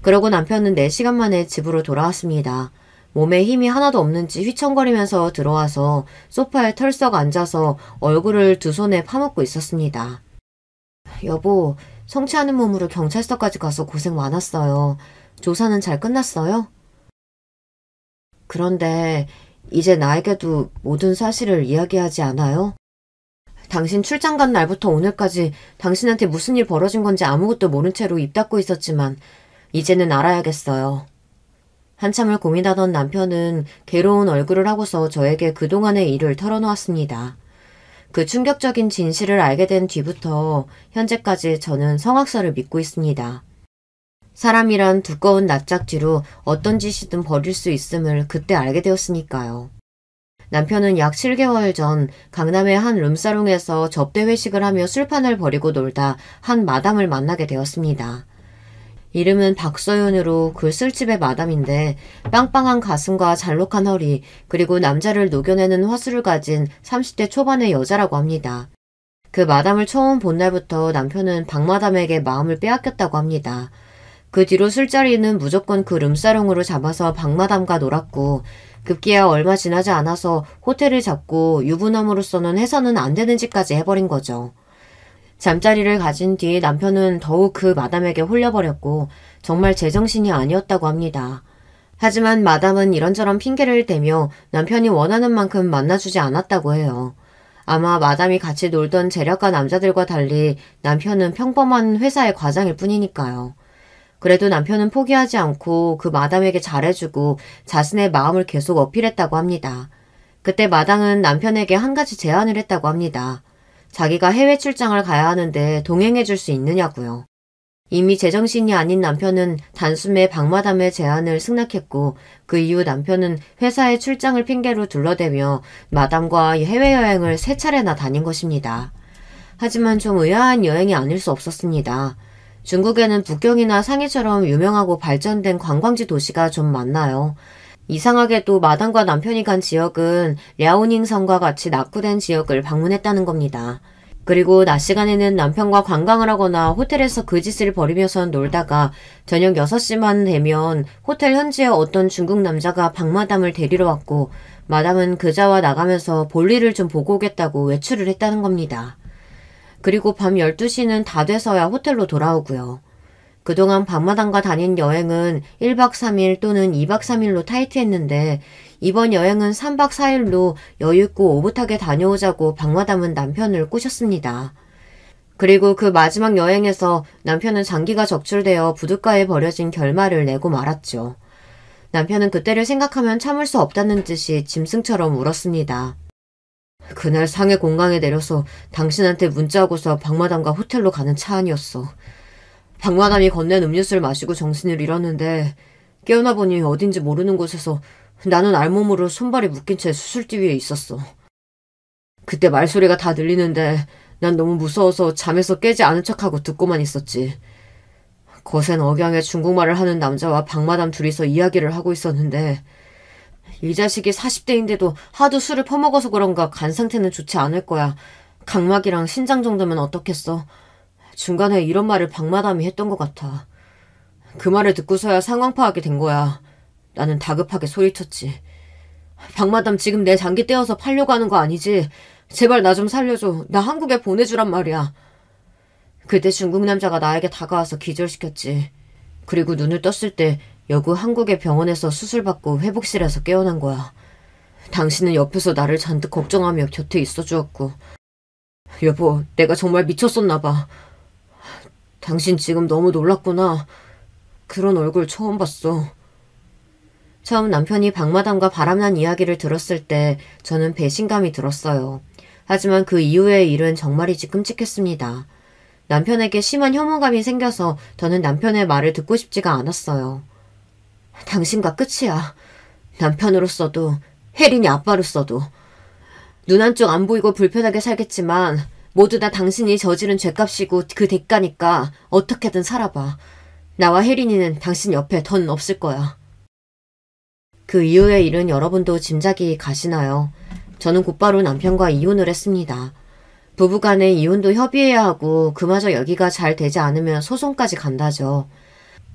그러고 남편은 4시간 만에 집으로 돌아왔습니다. 몸에 힘이 하나도 없는지 휘청거리면서 들어와서 소파에 털썩 앉아서 얼굴을 두 손에 파묻고 있었습니다. 여보, 성치 않은 몸으로 경찰서까지 가서 고생 많았어요. 조사는 잘 끝났어요? 그런데 이제 나에게도 모든 사실을 이야기하지 않아요? 당신 출장 간 날부터 오늘까지 당신한테 무슨 일 벌어진 건지 아무것도 모른 채로 입 닫고 있었지만 이제는 알아야겠어요. 한참을 고민하던 남편은 괴로운 얼굴을 하고서 저에게 그동안의 일을 털어놓았습니다. 그 충격적인 진실을 알게 된 뒤부터 현재까지 저는 성악설을 믿고 있습니다. 사람이란 두꺼운 납작쥐로 어떤 짓이든 벌일 수 있음을 그때 알게 되었으니까요. 남편은 약 7개월 전 강남의 한 룸사롱에서 접대 회식을 하며 술판을 벌이고 놀다 한 마담을 만나게 되었습니다. 이름은 박서윤으로 그 술집의 마담인데 빵빵한 가슴과 잘록한 허리 그리고 남자를 녹여내는 화술을 가진 30대 초반의 여자라고 합니다. 그 마담을 처음 본 날부터 남편은 박마담에게 마음을 빼앗겼다고 합니다. 그 뒤로 술자리는 무조건 그 룸사롱으로 잡아서 박마담과 놀았고 급기야 얼마 지나지 않아서 호텔을 잡고 유부남으로서는 해서는 안 되는 짓까지 해버린 거죠. 잠자리를 가진 뒤 남편은 더욱 그 마담에게 홀려버렸고 정말 제정신이 아니었다고 합니다. 하지만 마담은 이런저런 핑계를 대며 남편이 원하는 만큼 만나주지 않았다고 해요. 아마 마담이 같이 놀던 재력가 남자들과 달리 남편은 평범한 회사의 과장일 뿐이니까요. 그래도 남편은 포기하지 않고 그 마담에게 잘해주고 자신의 마음을 계속 어필했다고 합니다. 그때 마담은 남편에게 한 가지 제안을 했다고 합니다. 자기가 해외 출장을 가야 하는데 동행해줄 수 있느냐고요. 이미 제정신이 아닌 남편은 단숨에 박마담의 제안을 승낙했고 그 이후 남편은 회사의 출장을 핑계로 둘러대며 마담과 해외여행을 3차례나 다닌 것입니다. 하지만 좀 의아한 여행이 아닐 수 없었습니다. 중국에는 북경이나 상해처럼 유명하고 발전된 관광지 도시가 좀 많나요. 이상하게도 마담과 남편이 간 지역은 랴오닝성과 같이 낙후된 지역을 방문했다는 겁니다. 그리고 낮 시간에는 남편과 관광을 하거나 호텔에서 그 짓을 벌이면서 놀다가 저녁 6시만 되면 호텔 현지의 어떤 중국 남자가 박마담을 데리러 왔고 마담은 그자와 나가면서 볼일을 좀 보고 오겠다고 외출을 했다는 겁니다. 그리고 밤 12시는 다 돼서야 호텔로 돌아오고요. 그동안 밤마당과 다닌 여행은 1박 3일 또는 2박 3일로 타이트했는데 이번 여행은 3박 4일로 여유있고 오붓하게 다녀오자고 박마담은 남편을 꼬셨습니다. 그리고 그 마지막 여행에서 남편은 장기가 적출되어 부둣가에 버려진 결말을 내고 말았죠. 남편은 그때를 생각하면 참을 수 없다는 듯이 짐승처럼 울었습니다. 그날 상해 공강에 내려서 당신한테 문자하고서 박마담과 호텔로 가는 차 안이었어. 박마담이 건넨 음료수를 마시고 정신을 잃었는데 깨어나 보니 어딘지 모르는 곳에서 나는 알몸으로 손발이 묶인 채 수술대 위에 있었어. 그때 말소리가 다 들리는데 난 너무 무서워서 잠에서 깨지 않은 척하고 듣고만 있었지. 거센 억양의 중국말을 하는 남자와 박마담 둘이서 이야기를 하고 있었는데 이 자식이 40대인데도 하도 술을 퍼먹어서 그런가 간 상태는 좋지 않을 거야. 각막이랑 신장 정도면 어떻겠어. 중간에 이런 말을 박마담이 했던 것 같아. 그 말을 듣고서야 상황 파악이 된 거야. 나는 다급하게 소리쳤지. 박마담 지금 내 장기 떼어서 팔려고 하는 거 아니지? 제발 나 좀 살려줘. 나 한국에 보내주란 말이야. 그때 중국 남자가 나에게 다가와서 기절시켰지. 그리고 눈을 떴을 때 여구 한국의 병원에서 수술받고 회복실에서 깨어난 거야. 당신은 옆에서 나를 잔뜩 걱정하며 곁에 있어주었고. 여보, 내가 정말 미쳤었나 봐. 당신 지금 너무 놀랐구나. 그런 얼굴 처음 봤어. 처음 남편이 박마담과 바람난 이야기를 들었을 때 저는 배신감이 들었어요. 하지만 그 이후의 일은 정말이지 끔찍했습니다. 남편에게 심한 혐오감이 생겨서 저는 남편의 말을 듣고 싶지가 않았어요. 당신과 끝이야. 남편으로서도 혜린이 아빠로서도. 눈 한쪽 안 보이고 불편하게 살겠지만 모두 다 당신이 저지른 죄값이고 그 대가니까 어떻게든 살아봐. 나와 혜린이는 당신 옆에 던 없을 거야. 그 이후의 일은 여러분도 짐작이 가시나요? 저는 곧바로 남편과 이혼을 했습니다. 부부간에 이혼도 협의해야 하고 그마저 여기가 잘 되지 않으면 소송까지 간다죠.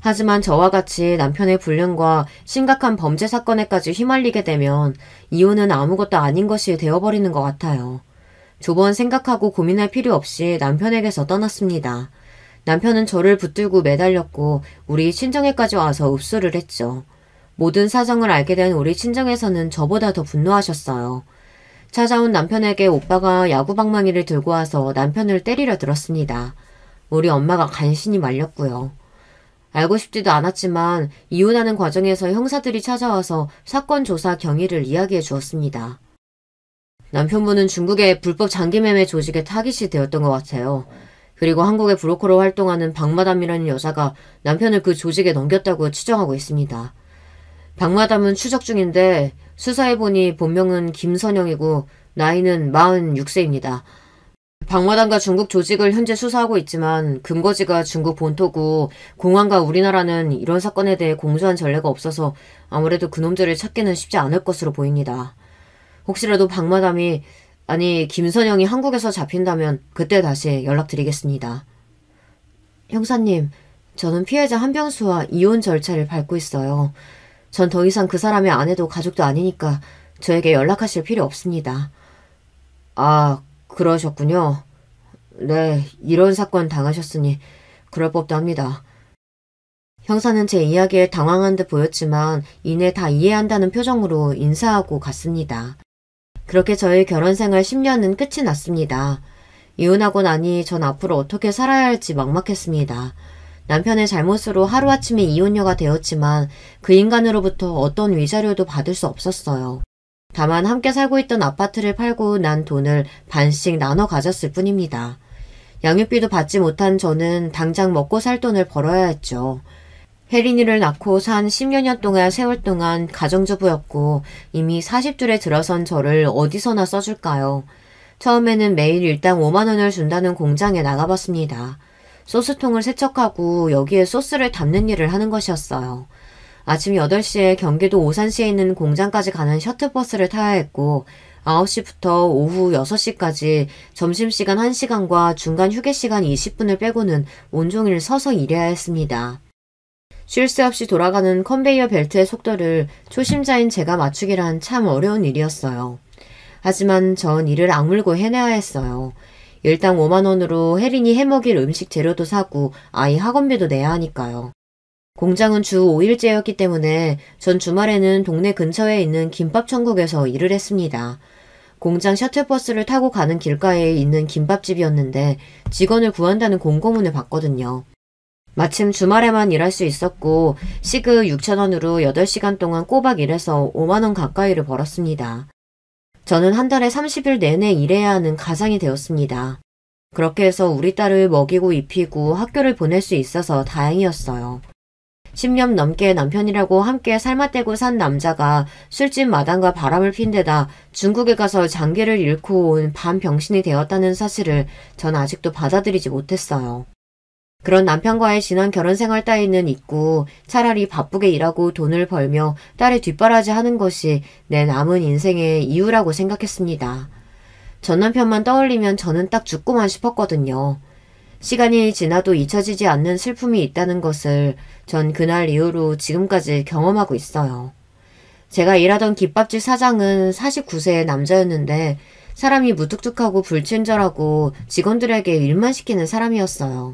하지만 저와 같이 남편의 불륜과 심각한 범죄 사건에까지 휘말리게 되면 이혼은 아무것도 아닌 것이 되어버리는 것 같아요. 두 번 생각하고 고민할 필요 없이 남편에게서 떠났습니다. 남편은 저를 붙들고 매달렸고 우리 친정에까지 와서 읍수를 했죠. 모든 사정을 알게 된 우리 친정에서는 저보다 더 분노하셨어요. 찾아온 남편에게 오빠가 야구방망이를 들고 와서 남편을 때리려 들었습니다. 우리 엄마가 간신히 말렸고요. 알고 싶지도 않았지만 이혼하는 과정에서 형사들이 찾아와서 사건 조사 경위를 이야기해 주었습니다. 남편분은 중국의 불법 장기매매 조직의 타깃이 되었던 것 같아요. 그리고 한국의 브로커로 활동하는 박마담이라는 여자가 남편을 그 조직에 넘겼다고 추정하고 있습니다. 박마담은 추적 중인데 수사해보니 본명은 김선영이고 나이는 46세입니다. 박마담과 중국 조직을 현재 수사하고 있지만 근거지가 중국 본토고 공안과 우리나라는 이런 사건에 대해 공조한 전례가 없어서 아무래도 그놈들을 찾기는 쉽지 않을 것으로 보입니다. 혹시라도 박마담이 아니 김선영이 한국에서 잡힌다면 그때 다시 연락드리겠습니다. 형사님, 저는 피해자 한병수와 이혼 절차를 밟고 있어요. 전 더 이상 그 사람의 아내도 가족도 아니니까 저에게 연락하실 필요 없습니다. 아, 그러셨군요. 네, 이런 사건 당하셨으니 그럴 법도 합니다. 형사는 제 이야기에 당황한 듯 보였지만 이내 다 이해한다는 표정으로 인사하고 갔습니다. 그렇게 저의 결혼생활 10년은 끝이 났습니다. 이혼하고 나니 전 앞으로 어떻게 살아야 할지 막막했습니다. 남편의 잘못으로 하루아침에 이혼녀가 되었지만 그 인간으로부터 어떤 위자료도 받을 수 없었어요. 다만 함께 살고 있던 아파트를 팔고 난 돈을 반씩 나눠 가졌을 뿐입니다. 양육비도 받지 못한 저는 당장 먹고 살 돈을 벌어야 했죠. 혜린이를 낳고 산 10여 년 동안 세월 동안 가정주부였고 이미 40줄에 들어선 저를 어디서나 써줄까요? 처음에는 매일 일당 5만 원을 준다는 공장에 나가봤습니다. 소스통을 세척하고 여기에 소스를 담는 일을 하는 것이었어요. 아침 8시에 경기도 오산시에 있는 공장까지 가는 셔틀버스를 타야 했고 9시부터 오후 6시까지 점심시간 1시간과 중간 휴게시간 20분을 빼고는 온종일 서서 일해야 했습니다. 쉴 새 없이 돌아가는 컨베이어 벨트의 속도를 초심자인 제가 맞추기란 참 어려운 일이었어요. 하지만 전 이를 악물고 해내야 했어요. 일당 5만원으로 혜린이 해먹일 음식 재료도 사고 아이 학원비도 내야 하니까요. 공장은 주 5일제였기 때문에 전 주말에는 동네 근처에 있는 김밥 천국에서 일을 했습니다. 공장 셔틀버스를 타고 가는 길가에 있는 김밥집이었는데 직원을 구한다는 공고문을 봤거든요. 마침 주말에만 일할 수 있었고 시급 6,000원으로 8시간 동안 꼬박 일해서 5만원 가까이를 벌었습니다. 저는 한 달에 30일 내내 일해야 하는 가장이 되었습니다. 그렇게 해서 우리 딸을 먹이고 입히고 학교를 보낼 수 있어서 다행이었어요. 10년 넘게 남편이라고 함께 살맛대고 산 남자가 술집 마당과 바람을 핀 데다 중국에 가서 장기를 잃고 온 반병신이 되었다는 사실을 전 아직도 받아들이지 못했어요. 그런 남편과의 지난 결혼 생활 따위는 잊고 차라리 바쁘게 일하고 돈을 벌며 딸의 뒷바라지 하는 것이 내 남은 인생의 이유라고 생각했습니다. 전 남편만 떠올리면 저는 딱 죽고만 싶었거든요. 시간이 지나도 잊혀지지 않는 슬픔이 있다는 것을 전 그날 이후로 지금까지 경험하고 있어요. 제가 일하던 김밥집 사장은 49세의 남자였는데 사람이 무뚝뚝하고 불친절하고 직원들에게 일만 시키는 사람이었어요.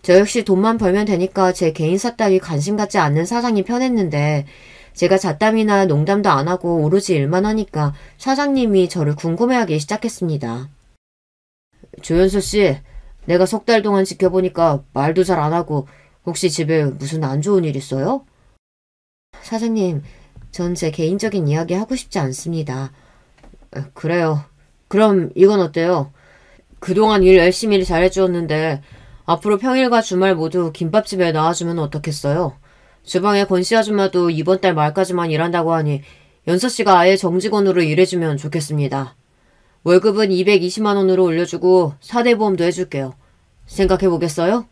저 역시 돈만 벌면 되니까 제 개인사 따위 관심 갖지 않는 사장이 편했는데 제가 잡담이나 농담도 안 하고 오로지 일만 하니까 사장님이 저를 궁금해하기 시작했습니다. 조연서 씨, 내가 석 달 동안 지켜보니까 말도 잘 안 하고 혹시 집에 무슨 안 좋은 일 있어요? 사장님, 전 제 개인적인 이야기 하고 싶지 않습니다. 그래요. 그럼 이건 어때요? 그동안 일 열심히 잘해주었는데 앞으로 평일과 주말 모두 김밥집에 나와주면 어떻겠어요? 주방에 권씨 아줌마도 이번 달 말까지만 일한다고 하니 연서씨가 아예 정직원으로 일해주면 좋겠습니다. 월급은 220만원으로 올려주고 4대 보험도 해줄게요. 생각해보겠어요?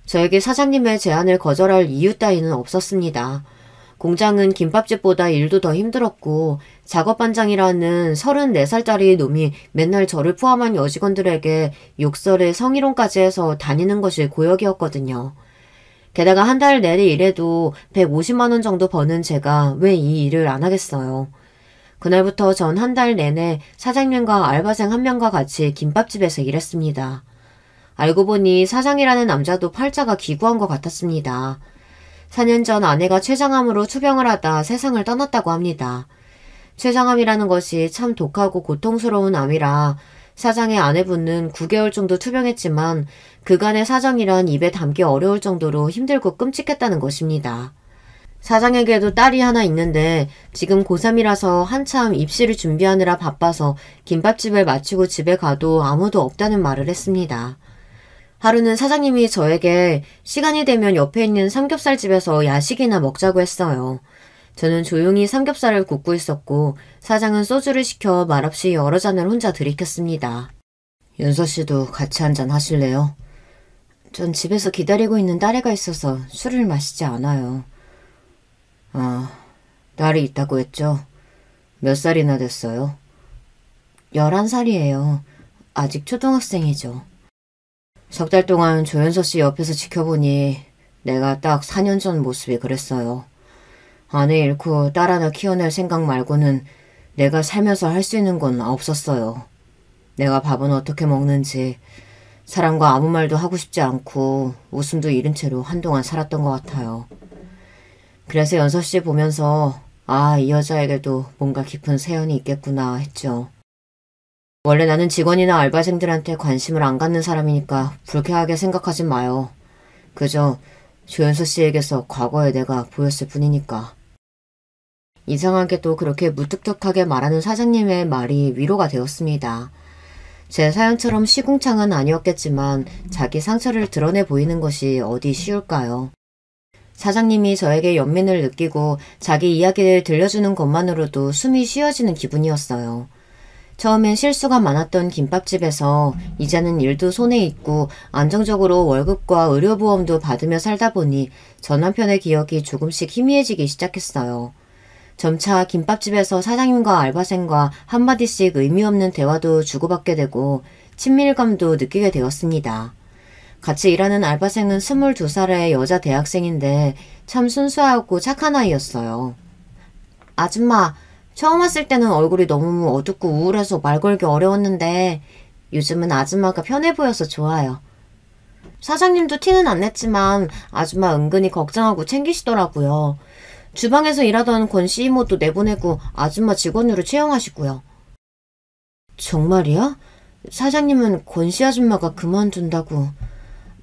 저에게 사장님의 제안을 거절할 이유 따위는 없었습니다. 공장은 김밥집보다 일도 더 힘들었고 작업반장이라는 34살짜리 놈이 맨날 저를 포함한 여직원들에게 욕설에 성희롱까지 해서 다니는 것이 고역이었거든요. 게다가 한 달 내내 일해도 150만원 정도 버는 제가 왜 이 일을 안 하겠어요. 그날부터 전 한 달 내내 사장님과 알바생 한 명과 같이 김밥집에서 일했습니다. 알고 보니 사장이라는 남자도 팔자가 기구한 것 같았습니다. 4년 전 아내가 췌장암으로 투병을 하다 세상을 떠났다고 합니다. 췌장암이라는 것이 참 독하고 고통스러운 암이라 사장의 아내분은 9개월 정도 투병했지만 그간의 사정이란 입에 담기 어려울 정도로 힘들고 끔찍했다는 것입니다. 사장에게도 딸이 하나 있는데 지금 고3이라서 한참 입시를 준비하느라 바빠서 김밥집을 마치고 집에 가도 아무도 없다는 말을 했습니다. 하루는 사장님이 저에게 시간이 되면 옆에 있는 삼겹살집에서 야식이나 먹자고 했어요. 저는 조용히 삼겹살을 굽고 있었고 사장은 소주를 시켜 말없이 여러 잔을 혼자 들이켰습니다. 윤서씨도 같이 한잔 하실래요? 전 집에서 기다리고 있는 딸애가 있어서 술을 마시지 않아요. 아, 딸이 있다고 했죠? 몇 살이나 됐어요? 11살이에요. 아직 초등학생이죠. 석 달 동안 조연서씨 옆에서 지켜보니 내가 딱 4년 전 모습이 그랬어요. 아내 잃고 딸 하나 키워낼 생각 말고는 내가 살면서 할 수 있는 건 없었어요. 내가 밥은 어떻게 먹는지 사람과 아무 말도 하고 싶지 않고 웃음도 잃은 채로 한동안 살았던 것 같아요. 그래서 연서씨 보면서 아, 이 여자에게도 뭔가 깊은 세연이 있겠구나 했죠. 원래 나는 직원이나 알바생들한테 관심을 안 갖는 사람이니까 불쾌하게 생각하지 마요. 그저 조연서 씨에게서 과거의 내가 보였을 뿐이니까. 이상하게도 그렇게 무뚝뚝하게 말하는 사장님의 말이 위로가 되었습니다. 제 사연처럼 시궁창은 아니었겠지만 자기 상처를 드러내 보이는 것이 어디 쉬울까요? 사장님이 저에게 연민을 느끼고 자기 이야기를 들려주는 것만으로도 숨이 쉬어지는 기분이었어요. 처음엔 실수가 많았던 김밥집에서 이제는 일도 손에 있고 안정적으로 월급과 의료보험도 받으며 살다 보니 전 남편의 기억이 조금씩 희미해지기 시작했어요. 점차 김밥집에서 사장님과 알바생과 한마디씩 의미 없는 대화도 주고받게 되고 친밀감도 느끼게 되었습니다. 같이 일하는 알바생은 22살의 여자 대학생인데 참 순수하고 착한 아이였어요. 아줌마, 처음 왔을 때는 얼굴이 너무 어둡고 우울해서 말 걸기 어려웠는데 요즘은 아줌마가 편해 보여서 좋아요. 사장님도 티는 안 냈지만 아줌마 은근히 걱정하고 챙기시더라고요. 주방에서 일하던 권 CMO도 내보내고 아줌마 직원으로 채용하시고요. 정말이야? 사장님은 권씨 아줌마가 그만둔다고.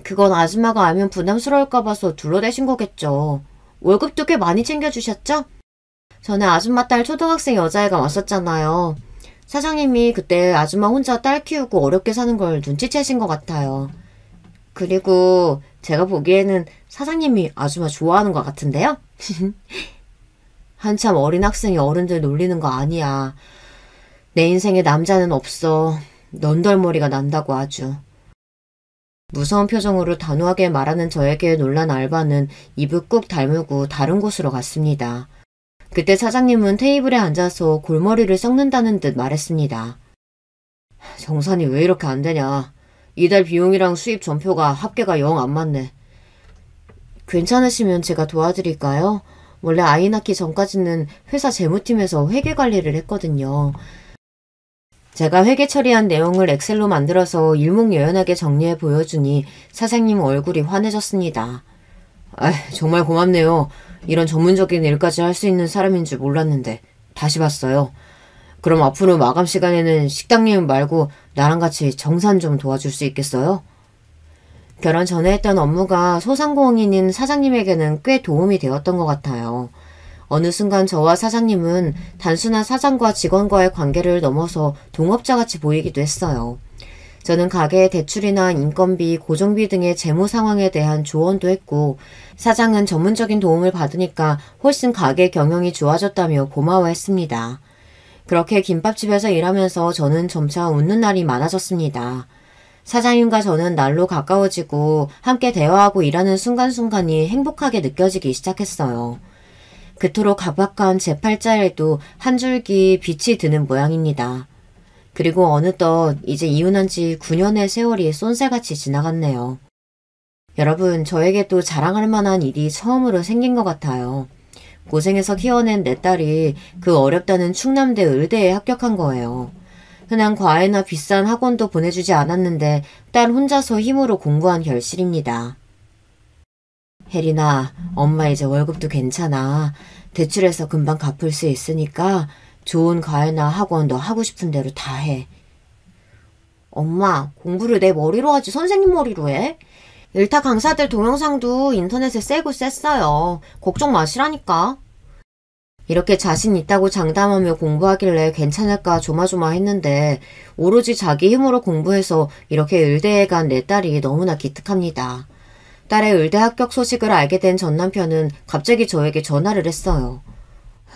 그건 아줌마가 알면 부담스러울까 봐서 둘러대신 거겠죠. 월급도 꽤 많이 챙겨주셨죠? 전에 아줌마 딸 초등학생 여자애가 왔었잖아요. 사장님이 그때 아줌마 혼자 딸 키우고 어렵게 사는 걸 눈치채신 것 같아요. 그리고 제가 보기에는 사장님이 아줌마 좋아하는 것 같은데요? 한참 어린 학생이 어른들 놀리는 거 아니야. 내 인생에 남자는 없어. 넌덜머리가 난다고 아주. 무서운 표정으로 단호하게 말하는 저에게 놀란 알바는 입을 꾹 다물고 다른 곳으로 갔습니다. 그때 사장님은 테이블에 앉아서 골머리를 썩는다는 듯 말했습니다. 정산이 왜 이렇게 안 되냐. 이달 비용이랑 수입 전표가 합계가 영 안 맞네. 괜찮으시면 제가 도와드릴까요? 원래 아이 낳기 전까지는 회사 재무팀에서 회계 관리를 했거든요. 제가 회계 처리한 내용을 엑셀로 만들어서 일목요연하게 정리해 보여주니 사장님 얼굴이 환해졌습니다. 정말 고맙네요. 이런 전문적인 일까지 할 수 있는 사람인 줄 몰랐는데 다시 봤어요. 그럼 앞으로 마감 시간에는 식당님 말고 나랑 같이 정산 좀 도와줄 수 있겠어요? 결혼 전에 했던 업무가 소상공인인 사장님에게는 꽤 도움이 되었던 것 같아요. 어느 순간 저와 사장님은 단순한 사장과 직원과의 관계를 넘어서 동업자같이 보이기도 했어요. 저는 가게의 대출이나 인건비, 고정비 등의 재무 상황에 대한 조언도 했고 사장은 전문적인 도움을 받으니까 훨씬 가게 경영이 좋아졌다며 고마워했습니다. 그렇게 김밥집에서 일하면서 저는 점차 웃는 날이 많아졌습니다. 사장님과 저는 날로 가까워지고 함께 대화하고 일하는 순간순간이 행복하게 느껴지기 시작했어요. 그토록 각박한 제 팔자에도 한 줄기 빛이 드는 모양입니다. 그리고 어느덧 이제 이혼한 지 9년의 세월이 쏜살같이 지나갔네요. 여러분, 저에게도 자랑할 만한 일이 처음으로 생긴 것 같아요. 고생해서 키워낸 내 딸이 그 어렵다는 충남대 의대에 합격한 거예요. 흔한 과외나 비싼 학원도 보내주지 않았는데 딸 혼자서 힘으로 공부한 결실입니다. 혜린아, 엄마 이제 월급도 괜찮아. 대출해서 금방 갚을 수 있으니까 좋은 과외나 학원 너 하고 싶은 대로 다 해. 엄마, 공부를 내 머리로 하지 선생님 머리로 해? 일타 강사들 동영상도 인터넷에 세고 셌어요. 걱정 마시라니까. 이렇게 자신 있다고 장담하며 공부하길래 괜찮을까 조마조마했는데 오로지 자기 힘으로 공부해서 이렇게 의대에 간 내 딸이 너무나 기특합니다. 딸의 의대 합격 소식을 알게 된 전 남편은 갑자기 저에게 전화를 했어요.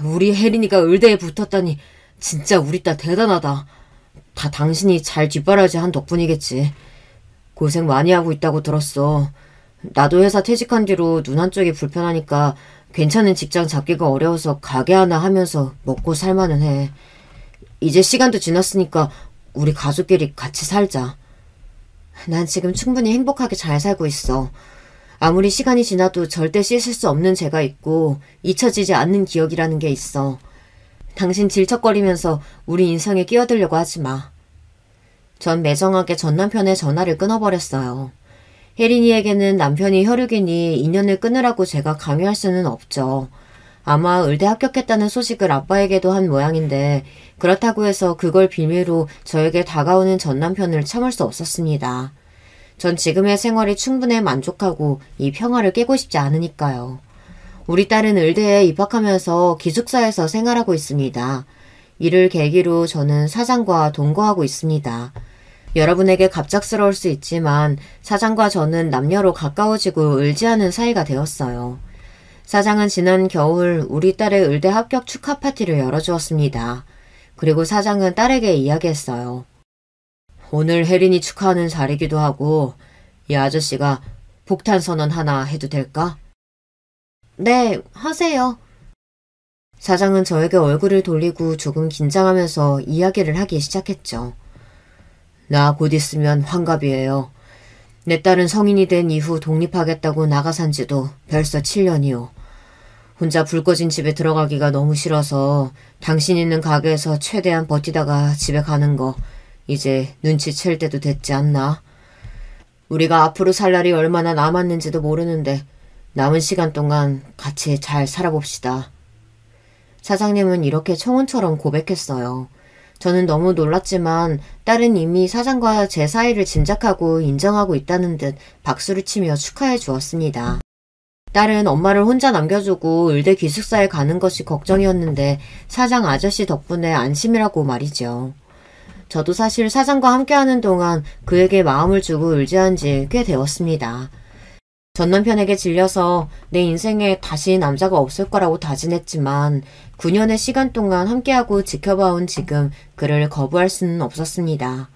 우리 혜린이가 의대에 붙었다니 진짜 우리 딸 대단하다. 다 당신이 잘 뒷바라지 한 덕분이겠지. 고생 많이 하고 있다고 들었어. 나도 회사 퇴직한 뒤로 눈 한쪽이 불편하니까 괜찮은 직장 잡기가 어려워서 가게 하나 하면서 먹고 살만은 해. 이제 시간도 지났으니까 우리 가족끼리 같이 살자. 난 지금 충분히 행복하게 잘 살고 있어. 아무리 시간이 지나도 절대 씻을 수 없는 죄가 있고 잊혀지지 않는 기억이라는 게 있어. 당신 질척거리면서 우리 인생에 끼어들려고 하지 마. 전 매정하게 전 남편의 전화를 끊어버렸어요. 혜린이에게는 남편이 혈육이니 인연을 끊으라고 제가 강요할 수는 없죠. 아마 의대 합격했다는 소식을 아빠에게도 한 모양인데 그렇다고 해서 그걸 비밀로 저에게 다가오는 전 남편을 참을 수 없었습니다. 전 지금의 생활이 충분해 만족하고 이 평화를 깨고 싶지 않으니까요. 우리 딸은 의대에 입학하면서 기숙사에서 생활하고 있습니다. 이를 계기로 저는 사장과 동거하고 있습니다. 여러분에게 갑작스러울 수 있지만 사장과 저는 남녀로 가까워지고 의지하는 사이가 되었어요. 사장은 지난 겨울 우리 딸의 의대 합격 축하 파티를 열어주었습니다. 그리고 사장은 딸에게 이야기했어요. 오늘 혜린이 축하하는 자리기도 하고 이 아저씨가 폭탄 선언 하나 해도 될까? 네, 하세요. 사장은 저에게 얼굴을 돌리고 조금 긴장하면서 이야기를 하기 시작했죠. 나 곧 있으면 환갑이에요. 내 딸은 성인이 된 이후 독립하겠다고 나가 산 지도 벌써 7년이요. 혼자 불 꺼진 집에 들어가기가 너무 싫어서 당신 있는 가게에서 최대한 버티다가 집에 가는 거 이제 눈치챌 때도 됐지 않나? 우리가 앞으로 살 날이 얼마나 남았는지도 모르는데 남은 시간 동안 같이 잘 살아봅시다. 사장님은 이렇게 청혼처럼 고백했어요. 저는 너무 놀랐지만 딸은 이미 사장과 제 사이를 짐작하고 인정하고 있다는 듯 박수를 치며 축하해 주었습니다. 딸은 엄마를 혼자 남겨두고 의대 기숙사에 가는 것이 걱정이었는데 사장 아저씨 덕분에 안심이라고 말이죠. 저도 사실 사장과 함께하는 동안 그에게 마음을 주고 의지한 지 꽤 되었습니다. 전 남편에게 질려서 내 인생에 다시 남자가 없을 거라고 다짐했지만 9년의 시간 동안 함께하고 지켜봐온 지금 그를 거부할 수는 없었습니다.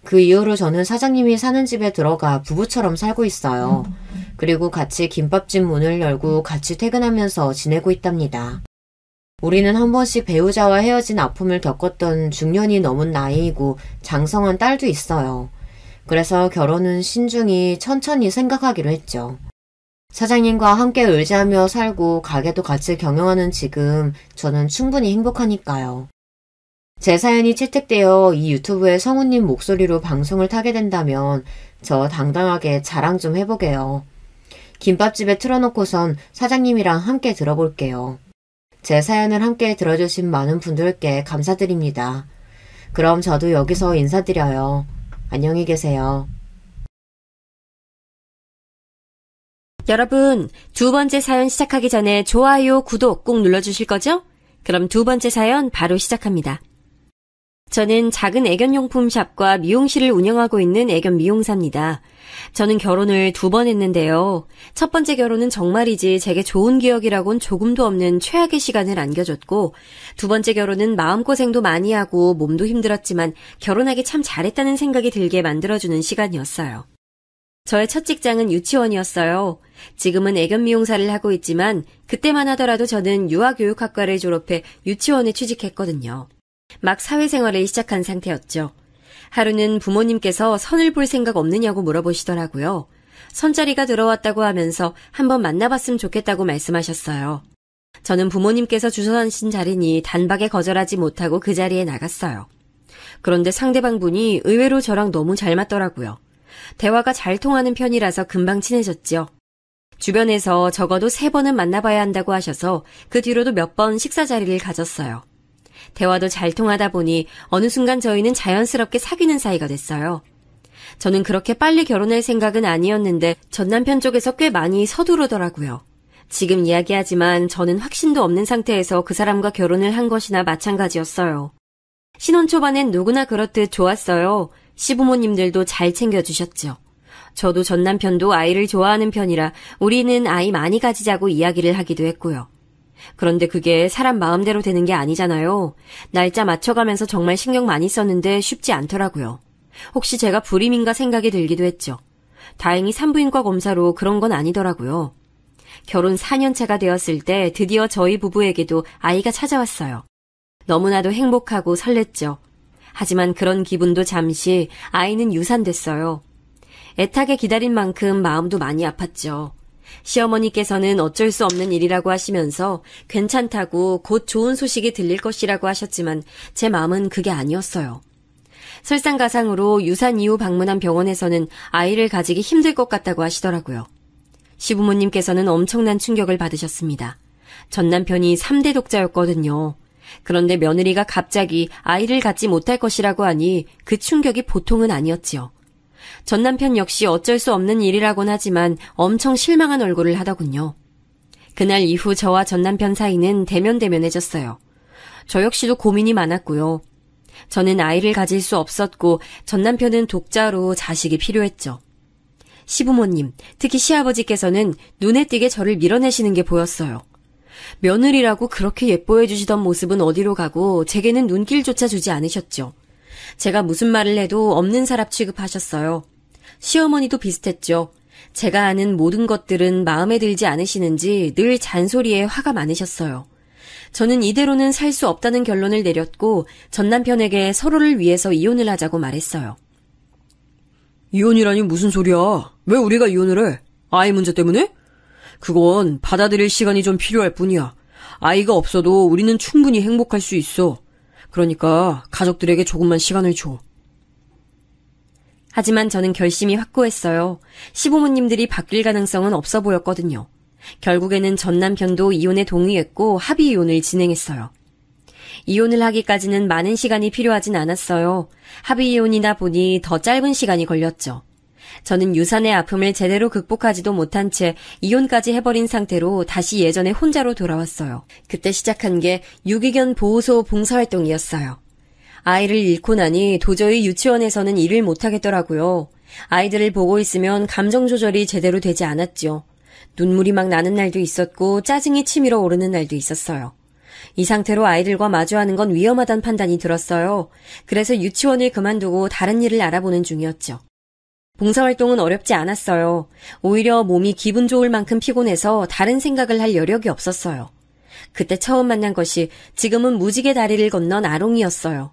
그 이후로 저는 사장님이 사는 집에 들어가 부부처럼 살고 있어요. 그리고 같이 김밥집 문을 열고 같이 퇴근하면서 지내고 있답니다. 우리는 한 번씩 배우자와 헤어진 아픔을 겪었던 중년이 넘은 나이이고 장성한 딸도 있어요. 그래서 결혼은 신중히 천천히 생각하기로 했죠. 사장님과 함께 의지하며 살고 가게도 같이 경영하는 지금 저는 충분히 행복하니까요. 제 사연이 채택되어 이 유튜브에 성우님 목소리로 방송을 타게 된다면 저 당당하게 자랑 좀 해보게요. 김밥집에 틀어놓고선 사장님이랑 함께 들어볼게요. 제 사연을 함께 들어주신 많은 분들께 감사드립니다. 그럼 저도 여기서 인사드려요. 안녕히 계세요. 여러분, 두 번째 사연 시작하기 전에 좋아요, 구독 꼭 눌러주실 거죠? 그럼 두 번째 사연 바로 시작합니다. 저는 작은 애견용품 샵과 미용실을 운영하고 있는 애견 미용사입니다. 저는 결혼을 2번 했는데요. 첫 번째 결혼은 정말이지 제게 좋은 기억이라곤 조금도 없는 최악의 시간을 안겨줬고, 두 번째 결혼은 마음고생도 많이 하고 몸도 힘들었지만 결혼하기 참 잘했다는 생각이 들게 만들어주는 시간이었어요. 저의 첫 직장은 유치원이었어요. 지금은 애견 미용사를 하고 있지만 그때만 하더라도 저는 유아교육학과를 졸업해 유치원에 취직했거든요. 막 사회생활을 시작한 상태였죠. 하루는 부모님께서 선을 볼 생각 없느냐고 물어보시더라고요. 선자리가 들어왔다고 하면서 한번 만나봤으면 좋겠다고 말씀하셨어요. 저는 부모님께서 주선하신 자리니 단박에 거절하지 못하고 그 자리에 나갔어요. 그런데 상대방 분이 의외로 저랑 너무 잘 맞더라고요. 대화가 잘 통하는 편이라서 금방 친해졌죠. 주변에서 적어도 3번은 만나봐야 한다고 하셔서 그 뒤로도 몇 번 식사 자리를 가졌어요. 대화도 잘 통하다 보니 어느 순간 저희는 자연스럽게 사귀는 사이가 됐어요. 저는 그렇게 빨리 결혼할 생각은 아니었는데 전 남편 쪽에서 꽤 많이 서두르더라고요. 지금 이야기하지만 저는 확신도 없는 상태에서 그 사람과 결혼을 한 것이나 마찬가지였어요. 신혼 초반엔 누구나 그렇듯 좋았어요. 시부모님들도 잘 챙겨주셨죠. 저도 전 남편도 아이를 좋아하는 편이라 우리는 아이 많이 가지자고 이야기를 하기도 했고요. 그런데 그게 사람 마음대로 되는 게 아니잖아요. 날짜 맞춰가면서 정말 신경 많이 썼는데 쉽지 않더라고요. 혹시 제가 불임인가 생각이 들기도 했죠. 다행히 산부인과 검사로 그런 건 아니더라고요. 결혼 4년차가 되었을 때 드디어 저희 부부에게도 아이가 찾아왔어요. 너무나도 행복하고 설렜죠. 하지만 그런 기분도 잠시 아이는 유산됐어요. 애타게 기다린 만큼 마음도 많이 아팠죠. 시어머니께서는 어쩔 수 없는 일이라고 하시면서 괜찮다고 곧 좋은 소식이 들릴 것이라고 하셨지만 제 마음은 그게 아니었어요. 설상가상으로 유산 이후 방문한 병원에서는 아이를 가지기 힘들 것 같다고 하시더라고요. 시부모님께서는 엄청난 충격을 받으셨습니다. 전 남편이 3대 독자였거든요. 그런데 며느리가 갑자기 아이를 갖지 못할 것이라고 하니 그 충격이 보통은 아니었지요. 전 남편 역시 어쩔 수 없는 일이라곤 하지만 엄청 실망한 얼굴을 하더군요. 그날 이후 저와 전 남편 사이는 대면대면해졌어요. 저 역시도 고민이 많았고요. 저는 아이를 가질 수 없었고 전 남편은 독자로 자식이 필요했죠. 시부모님, 특히 시아버지께서는 눈에 띄게 저를 밀어내시는 게 보였어요. 며느리라고 그렇게 예뻐해 주시던 모습은 어디로 가고 제게는 눈길조차 주지 않으셨죠. 제가 무슨 말을 해도 없는 사람 취급하셨어요. 시어머니도 비슷했죠. 제가 아는 모든 것들은 마음에 들지 않으시는지 늘 잔소리에 화가 많으셨어요. 저는 이대로는 살 수 없다는 결론을 내렸고 전 남편에게 서로를 위해서 이혼을 하자고 말했어요. 이혼이라니 무슨 소리야? 왜 우리가 이혼을 해? 아이 문제 때문에? 그건 받아들일 시간이 좀 필요할 뿐이야. 아이가 없어도 우리는 충분히 행복할 수 있어. 그러니까 가족들에게 조금만 시간을 줘. 하지만 저는 결심이 확고했어요. 시부모님들이 바뀔 가능성은 없어 보였거든요. 결국에는 전 남편도 이혼에 동의했고 합의 이혼을 진행했어요. 이혼을 하기까지는 많은 시간이 필요하진 않았어요. 합의 이혼이다 보니 더 짧은 시간이 걸렸죠. 저는 유산의 아픔을 제대로 극복하지도 못한 채 이혼까지 해버린 상태로 다시 예전에 혼자로 돌아왔어요. 그때 시작한 게 유기견 보호소 봉사활동이었어요. 아이를 잃고 나니 도저히 유치원에서는 일을 못하겠더라고요. 아이들을 보고 있으면 감정 조절이 제대로 되지 않았죠. 눈물이 막 나는 날도 있었고 짜증이 치밀어 오르는 날도 있었어요. 이 상태로 아이들과 마주하는 건 위험하다는 판단이 들었어요. 그래서 유치원을 그만두고 다른 일을 알아보는 중이었죠. 봉사활동은 어렵지 않았어요. 오히려 몸이 기분 좋을 만큼 피곤해서 다른 생각을 할 여력이 없었어요. 그때 처음 만난 것이 지금은 무지개 다리를 건넌 아롱이였어요.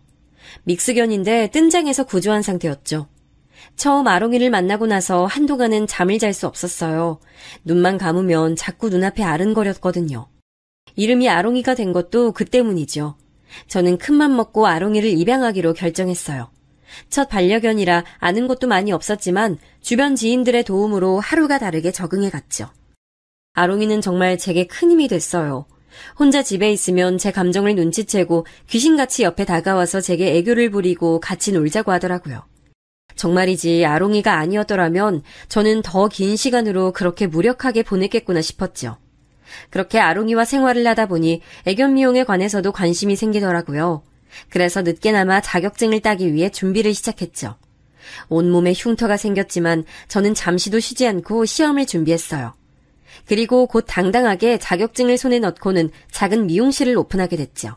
믹스견인데 뜬장에서 구조한 상태였죠. 처음 아롱이를 만나고 나서 한동안은 잠을 잘 수 없었어요. 눈만 감으면 자꾸 눈앞에 아른거렸거든요. 이름이 아롱이가 된 것도 그 때문이죠. 저는 큰맘 먹고 아롱이를 입양하기로 결정했어요. 첫 반려견이라 아는 것도 많이 없었지만 주변 지인들의 도움으로 하루가 다르게 적응해갔죠. 아롱이는 정말 제게 큰 힘이 됐어요. 혼자 집에 있으면 제 감정을 눈치채고 귀신같이 옆에 다가와서 제게 애교를 부리고 같이 놀자고 하더라고요. 정말이지 아롱이가 아니었더라면 저는 더 긴 시간으로 그렇게 무력하게 보냈겠구나 싶었죠. 그렇게 아롱이와 생활을 하다 보니 애견 미용에 관해서도 관심이 생기더라고요. 그래서 늦게나마 자격증을 따기 위해 준비를 시작했죠. 온몸에 흉터가 생겼지만 저는 잠시도 쉬지 않고 시험을 준비했어요. 그리고 곧 당당하게 자격증을 손에 넣고는 작은 미용실을 오픈하게 됐죠.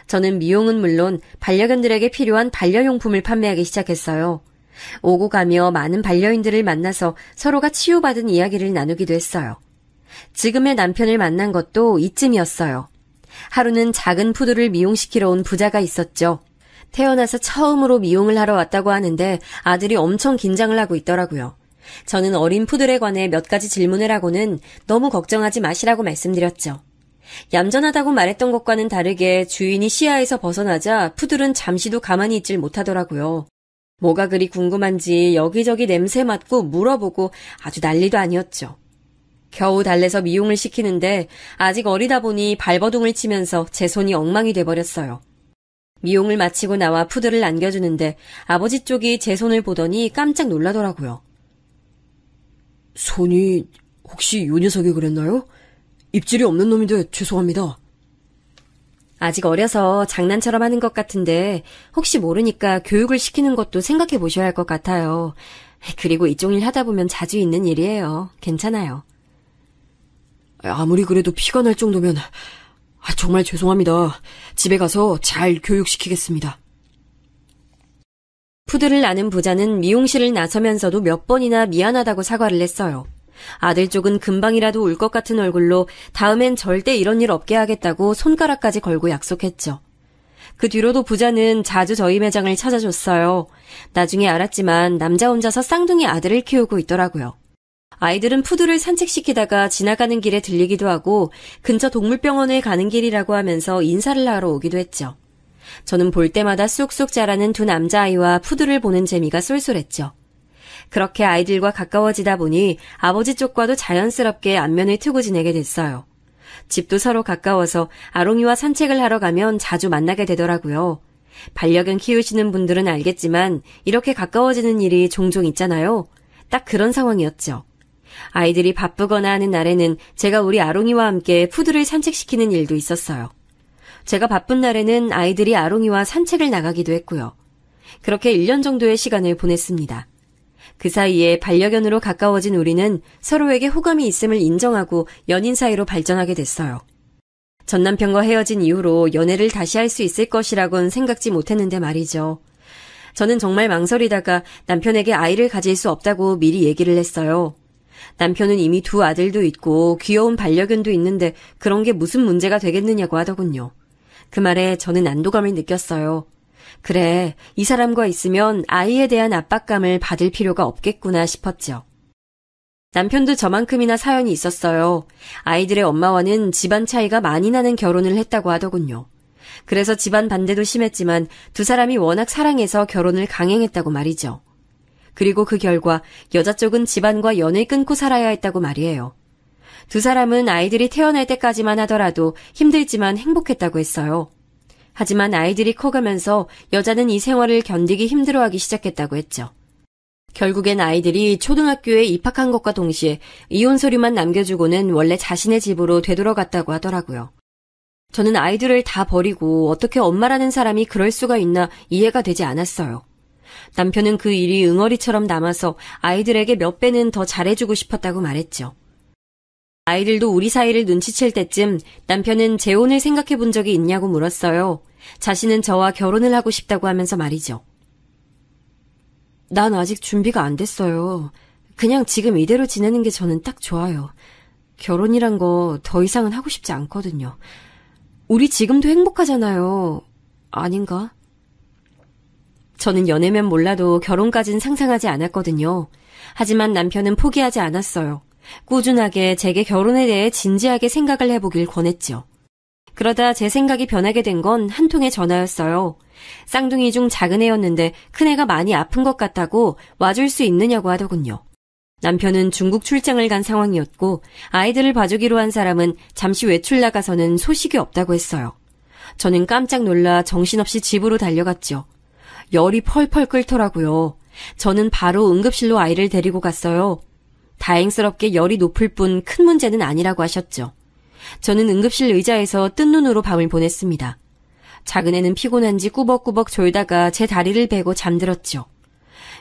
저는 미용은 물론 반려견들에게 필요한 반려용품을 판매하기 시작했어요. 오고 가며 많은 반려인들을 만나서 서로가 치유받은 이야기를 나누기도 했어요. 지금의 남편을 만난 것도 이쯤이었어요. 하루는 작은 푸들을 미용시키러 온 부자가 있었죠. 태어나서 처음으로 미용을 하러 왔다고 하는데 아들이 엄청 긴장을 하고 있더라고요. 저는 어린 푸들에 관해 몇 가지 질문을 하고는 너무 걱정하지 마시라고 말씀드렸죠. 얌전하다고 말했던 것과는 다르게 주인이 시야에서 벗어나자 푸들은 잠시도 가만히 있질 못하더라고요. 뭐가 그리 궁금한지 여기저기 냄새 맡고 물어보고 아주 난리도 아니었죠. 겨우 달래서 미용을 시키는데 아직 어리다 보니 발버둥을 치면서 제 손이 엉망이 돼버렸어요. 미용을 마치고 나와 푸들을 안겨주는데 아버지 쪽이 제 손을 보더니 깜짝 놀라더라고요. 손이 혹시 요 녀석이 그랬나요? 입질이 없는 놈인데 죄송합니다. 아직 어려서 장난처럼 하는 것 같은데 혹시 모르니까 교육을 시키는 것도 생각해 보셔야 할 것 같아요. 그리고 이쪽 일 하다 보면 자주 있는 일이에요. 괜찮아요. 아무리 그래도 피가 날 정도면 정말 죄송합니다. 집에 가서 잘 교육시키겠습니다. 푸들을 아는 부자는 미용실을 나서면서도 몇 번이나 미안하다고 사과를 했어요. 아들 쪽은 금방이라도 울 것 같은 얼굴로 다음엔 절대 이런 일 없게 하겠다고 손가락까지 걸고 약속했죠. 그 뒤로도 부자는 자주 저희 매장을 찾아줬어요. 나중에 알았지만 남자 혼자서 쌍둥이 아들을 키우고 있더라고요. 아이들은 푸들을 산책시키다가 지나가는 길에 들리기도 하고 근처 동물병원에 가는 길이라고 하면서 인사를 하러 오기도 했죠. 저는 볼 때마다 쑥쑥 자라는 두 남자아이와 푸들을 보는 재미가 쏠쏠했죠. 그렇게 아이들과 가까워지다 보니 아버지 쪽과도 자연스럽게 안면을 트고 지내게 됐어요. 집도 서로 가까워서 아롱이와 산책을 하러 가면 자주 만나게 되더라고요. 반려견 키우시는 분들은 알겠지만 이렇게 가까워지는 일이 종종 있잖아요. 딱 그런 상황이었죠. 아이들이 바쁘거나 하는 날에는 제가 우리 아롱이와 함께 푸들을 산책시키는 일도 있었어요. 제가 바쁜 날에는 아이들이 아롱이와 산책을 나가기도 했고요. 그렇게 1년 정도의 시간을 보냈습니다. 그 사이에 반려견으로 가까워진 우리는 서로에게 호감이 있음을 인정하고 연인 사이로 발전하게 됐어요. 전 남편과 헤어진 이후로 연애를 다시 할 수 있을 것이라곤 생각지 못했는데 말이죠. 저는 정말 망설이다가 남편에게 아이를 가질 수 없다고 미리 얘기를 했어요. 남편은 이미 두 아들도 있고 귀여운 반려견도 있는데 그런 게 무슨 문제가 되겠느냐고 하더군요. 그 말에 저는 안도감을 느꼈어요. 그래, 이 사람과 있으면 아이에 대한 압박감을 받을 필요가 없겠구나 싶었죠. 남편도 저만큼이나 사연이 있었어요. 아이들의 엄마와는 집안 차이가 많이 나는 결혼을 했다고 하더군요. 그래서 집안 반대도 심했지만 두 사람이 워낙 사랑해서 결혼을 강행했다고 말이죠. 그리고 그 결과 여자 쪽은 집안과 연을 끊고 살아야 했다고 말이에요. 두 사람은 아이들이 태어날 때까지만 하더라도 힘들지만 행복했다고 했어요. 하지만 아이들이 커가면서 여자는 이 생활을 견디기 힘들어하기 시작했다고 했죠. 결국엔 아이들이 초등학교에 입학한 것과 동시에 이혼 서류만 남겨주고는 원래 자신의 집으로 되돌아갔다고 하더라고요. 저는 아이들을 다 버리고 어떻게 엄마라는 사람이 그럴 수가 있나 이해가 되지 않았어요. 남편은 그 일이 응어리처럼 남아서 아이들에게 몇 배는 더 잘해주고 싶었다고 말했죠. 아이들도 우리 사이를 눈치챌 때쯤 남편은 재혼을 생각해 본 적이 있냐고 물었어요. 자신은 저와 결혼을 하고 싶다고 하면서 말이죠. 난 아직 준비가 안 됐어요. 그냥 지금 이대로 지내는 게 저는 딱 좋아요. 결혼이란 거 더 이상은 하고 싶지 않거든요. 우리 지금도 행복하잖아요. 아닌가? 저는 연애면 몰라도 결혼까진 상상하지 않았거든요. 하지만 남편은 포기하지 않았어요. 꾸준하게 제게 결혼에 대해 진지하게 생각을 해보길 권했죠. 그러다 제 생각이 변하게 된 건 한 통의 전화였어요. 쌍둥이 중 작은 애였는데 큰애가 많이 아픈 것 같다고 와줄 수 있느냐고 하더군요. 남편은 중국 출장을 간 상황이었고 아이들을 봐주기로 한 사람은 잠시 외출 나가서는 소식이 없다고 했어요. 저는 깜짝 놀라 정신없이 집으로 달려갔죠. 열이 펄펄 끓더라고요. 저는 바로 응급실로 아이를 데리고 갔어요. 다행스럽게 열이 높을 뿐 큰 문제는 아니라고 하셨죠. 저는 응급실 의자에서 뜬 눈으로 밤을 보냈습니다. 작은 애는 피곤한지 꾸벅꾸벅 졸다가 제 다리를 베고 잠들었죠.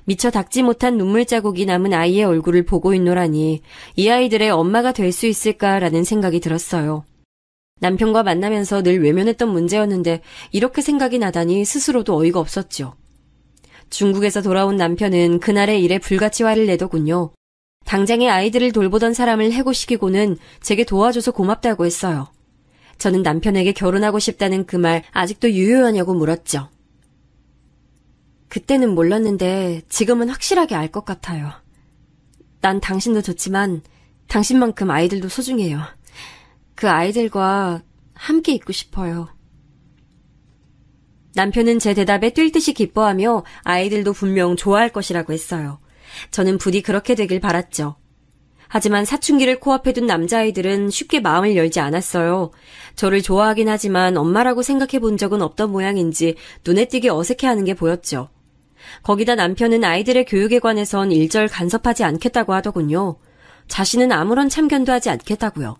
미처 닦지 못한 눈물 자국이 남은 아이의 얼굴을 보고 있노라니 이 아이들의 엄마가 될 수 있을까라는 생각이 들었어요. 남편과 만나면서 늘 외면했던 문제였는데 이렇게 생각이 나다니 스스로도 어이가 없었죠. 중국에서 돌아온 남편은 그날의 일에 불같이 화를 내더군요. 당장에 아이들을 돌보던 사람을 해고시키고는 제게 도와줘서 고맙다고 했어요. 저는 남편에게 결혼하고 싶다는 그 말 아직도 유효하냐고 물었죠. 그때는 몰랐는데 지금은 확실하게 알 것 같아요. 난 당신도 좋지만 당신만큼 아이들도 소중해요. 그 아이들과 함께 있고 싶어요. 남편은 제 대답에 뛸 듯이 기뻐하며 아이들도 분명 좋아할 것이라고 했어요. 저는 부디 그렇게 되길 바랐죠. 하지만 사춘기를 코앞에 둔 남자아이들은 쉽게 마음을 열지 않았어요. 저를 좋아하긴 하지만 엄마라고 생각해 본 적은 없던 모양인지 눈에 띄게 어색해하는 게 보였죠. 거기다 남편은 아이들의 교육에 관해선 일절 간섭하지 않겠다고 하더군요. 자신은 아무런 참견도 하지 않겠다고요.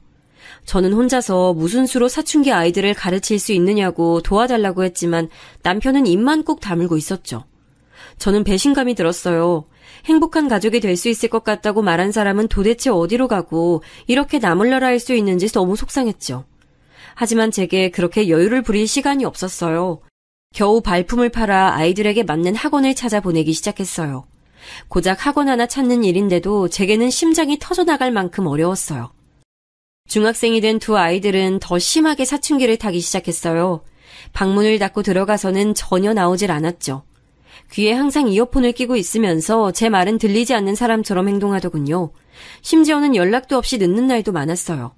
저는 혼자서 무슨 수로 사춘기 아이들을 가르칠 수 있느냐고 도와달라고 했지만 남편은 입만 꼭 다물고 있었죠. 저는 배신감이 들었어요. 행복한 가족이 될 수 있을 것 같다고 말한 사람은 도대체 어디로 가고 이렇게 나몰라라 할 수 있는지 너무 속상했죠. 하지만 제게 그렇게 여유를 부릴 시간이 없었어요. 겨우 발품을 팔아 아이들에게 맞는 학원을 찾아보내기 시작했어요. 고작 학원 하나 찾는 일인데도 제게는 심장이 터져나갈 만큼 어려웠어요. 중학생이 된 두 아이들은 더 심하게 사춘기를 타기 시작했어요. 방문을 닫고 들어가서는 전혀 나오질 않았죠. 귀에 항상 이어폰을 끼고 있으면서 제 말은 들리지 않는 사람처럼 행동하더군요. 심지어는 연락도 없이 늦는 날도 많았어요.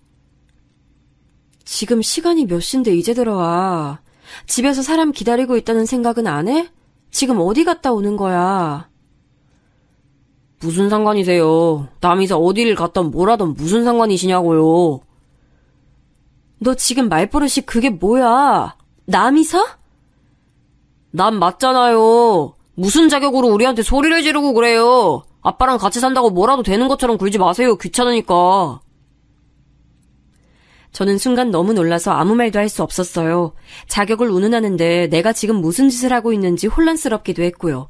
지금 시간이 몇 시인데 이제 들어와. 집에서 사람 기다리고 있다는 생각은 안 해? 지금 어디 갔다 오는 거야? 무슨 상관이세요? 남이서 어디를 갔던 뭐라던 무슨 상관이시냐고요? 너 지금 말버릇이 그게 뭐야? 남이사? 남 맞잖아요. 무슨 자격으로 우리한테 소리를 지르고 그래요? 아빠랑 같이 산다고 뭐라도 되는 것처럼 굴지 마세요. 귀찮으니까. 저는 순간 너무 놀라서 아무 말도 할 수 없었어요. 자격을 운운하는데 내가 지금 무슨 짓을 하고 있는지 혼란스럽기도 했고요.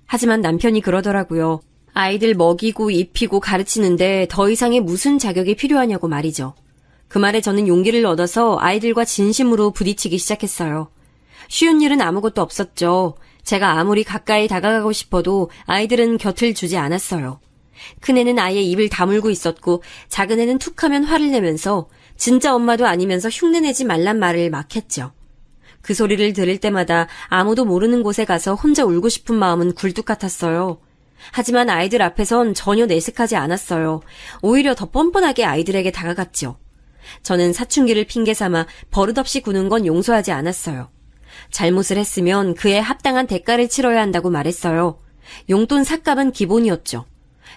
하지만 남편이 그러더라고요. 아이들 먹이고 입히고 가르치는데 더 이상의 무슨 자격이 필요하냐고 말이죠. 그 말에 저는 용기를 얻어서 아이들과 진심으로 부딪히기 시작했어요. 쉬운 일은 아무것도 없었죠. 제가 아무리 가까이 다가가고 싶어도 아이들은 곁을 주지 않았어요. 큰애는 아예 입을 다물고 있었고 작은 애는 툭하면 화를 내면서 진짜 엄마도 아니면서 흉내내지 말란 말을 막 했죠. 그 소리를 들을 때마다 아무도 모르는 곳에 가서 혼자 울고 싶은 마음은 굴뚝 같았어요. 하지만 아이들 앞에선 전혀 내색하지 않았어요. 오히려 더 뻔뻔하게 아이들에게 다가갔죠. 저는 사춘기를 핑계삼아 버릇없이 구는 건 용서하지 않았어요. 잘못을 했으면 그에 합당한 대가를 치러야 한다고 말했어요. 용돈 삭감은 기본이었죠.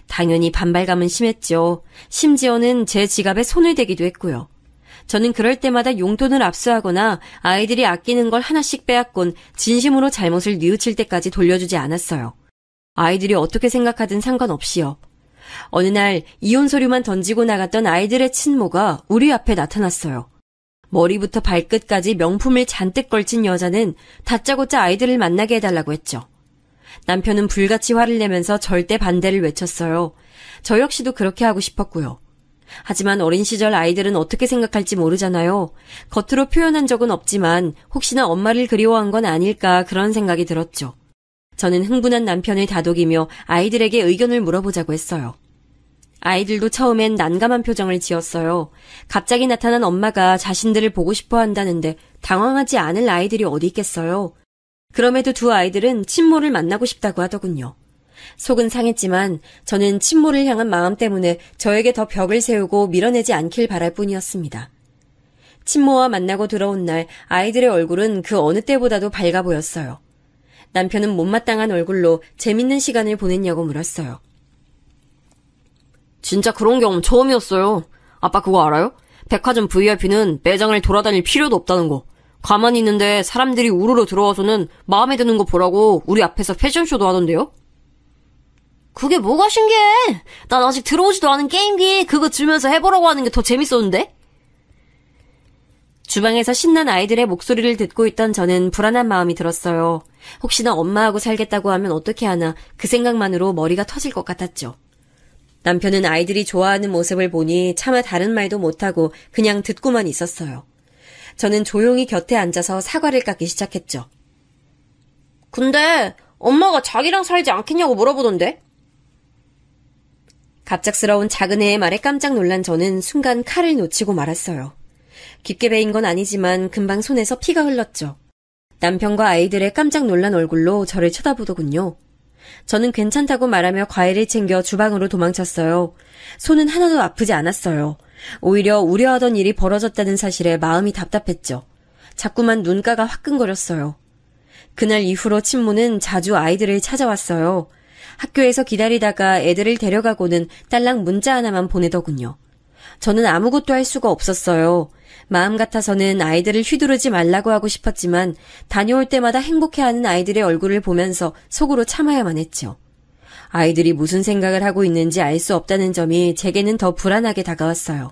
당연히 반발감은 심했죠. 심지어는 제 지갑에 손을 대기도 했고요. 저는 그럴 때마다 용돈을 압수하거나 아이들이 아끼는 걸 하나씩 빼앗곤 진심으로 잘못을 뉘우칠 때까지 돌려주지 않았어요. 아이들이 어떻게 생각하든 상관없이요. 어느 날 이혼 서류만 던지고 나갔던 아이들의 친모가 우리 앞에 나타났어요. 머리부터 발끝까지 명품을 잔뜩 걸친 여자는 다짜고짜 아이들을 만나게 해달라고 했죠. 남편은 불같이 화를 내면서 절대 반대를 외쳤어요. 저 역시도 그렇게 하고 싶었고요. 하지만 어린 시절 아이들은 어떻게 생각할지 모르잖아요. 겉으로 표현한 적은 없지만 혹시나 엄마를 그리워한 건 아닐까 그런 생각이 들었죠. 저는 흥분한 남편을 다독이며 아이들에게 의견을 물어보자고 했어요. 아이들도 처음엔 난감한 표정을 지었어요. 갑자기 나타난 엄마가 자신들을 보고 싶어 한다는데 당황하지 않을 아이들이 어디 있겠어요. 그럼에도 두 아이들은 친모를 만나고 싶다고 하더군요. 속은 상했지만 저는 친모를 향한 마음 때문에 저에게 더 벽을 세우고 밀어내지 않길 바랄 뿐이었습니다. 친모와 만나고 들어온 날 아이들의 얼굴은 그 어느 때보다도 밝아 보였어요. 남편은 못마땅한 얼굴로 재밌는 시간을 보냈냐고 물었어요. 진짜 그런 경험 처음이었어요. 아빠 그거 알아요? 백화점 VIP는 매장을 돌아다닐 필요도 없다는 거. 가만히 있는데 사람들이 우르르 들어와서는 마음에 드는 거 보라고 우리 앞에서 패션쇼도 하던데요? 그게 뭐가 신기해? 난 아직 들어오지도 않은 게임기 그거 주면서 해보라고 하는 게 더 재밌었는데? 주방에서 신난 아이들의 목소리를 듣고 있던 저는 불안한 마음이 들었어요. 혹시나 엄마하고 살겠다고 하면 어떻게 하나 그 생각만으로 머리가 터질 것 같았죠. 남편은 아이들이 좋아하는 모습을 보니 차마 다른 말도 못하고 그냥 듣고만 있었어요. 저는 조용히 곁에 앉아서 사과를 깎기 시작했죠. 근데 엄마가 자기랑 살지 않겠냐고 물어보던데? 갑작스러운 작은애의 말에 깜짝 놀란 저는 순간 칼을 놓치고 말았어요. 깊게 베인 건 아니지만 금방 손에서 피가 흘렀죠. 남편과 아이들의 깜짝 놀란 얼굴로 저를 쳐다보더군요. 저는 괜찮다고 말하며 과일을 챙겨 주방으로 도망쳤어요. 손은 하나도 아프지 않았어요. 오히려 우려하던 일이 벌어졌다는 사실에 마음이 답답했죠. 자꾸만 눈가가 화끈거렸어요. 그날 이후로 친모는 자주 아이들을 찾아왔어요. 학교에서 기다리다가 애들을 데려가고는 딸랑 문자 하나만 보내더군요. 저는 아무것도 할 수가 없었어요. 마음 같아서는 아이들을 휘두르지 말라고 하고 싶었지만 다녀올 때마다 행복해하는 아이들의 얼굴을 보면서 속으로 참아야만 했죠. 아이들이 무슨 생각을 하고 있는지 알 수 없다는 점이 제게는 더 불안하게 다가왔어요.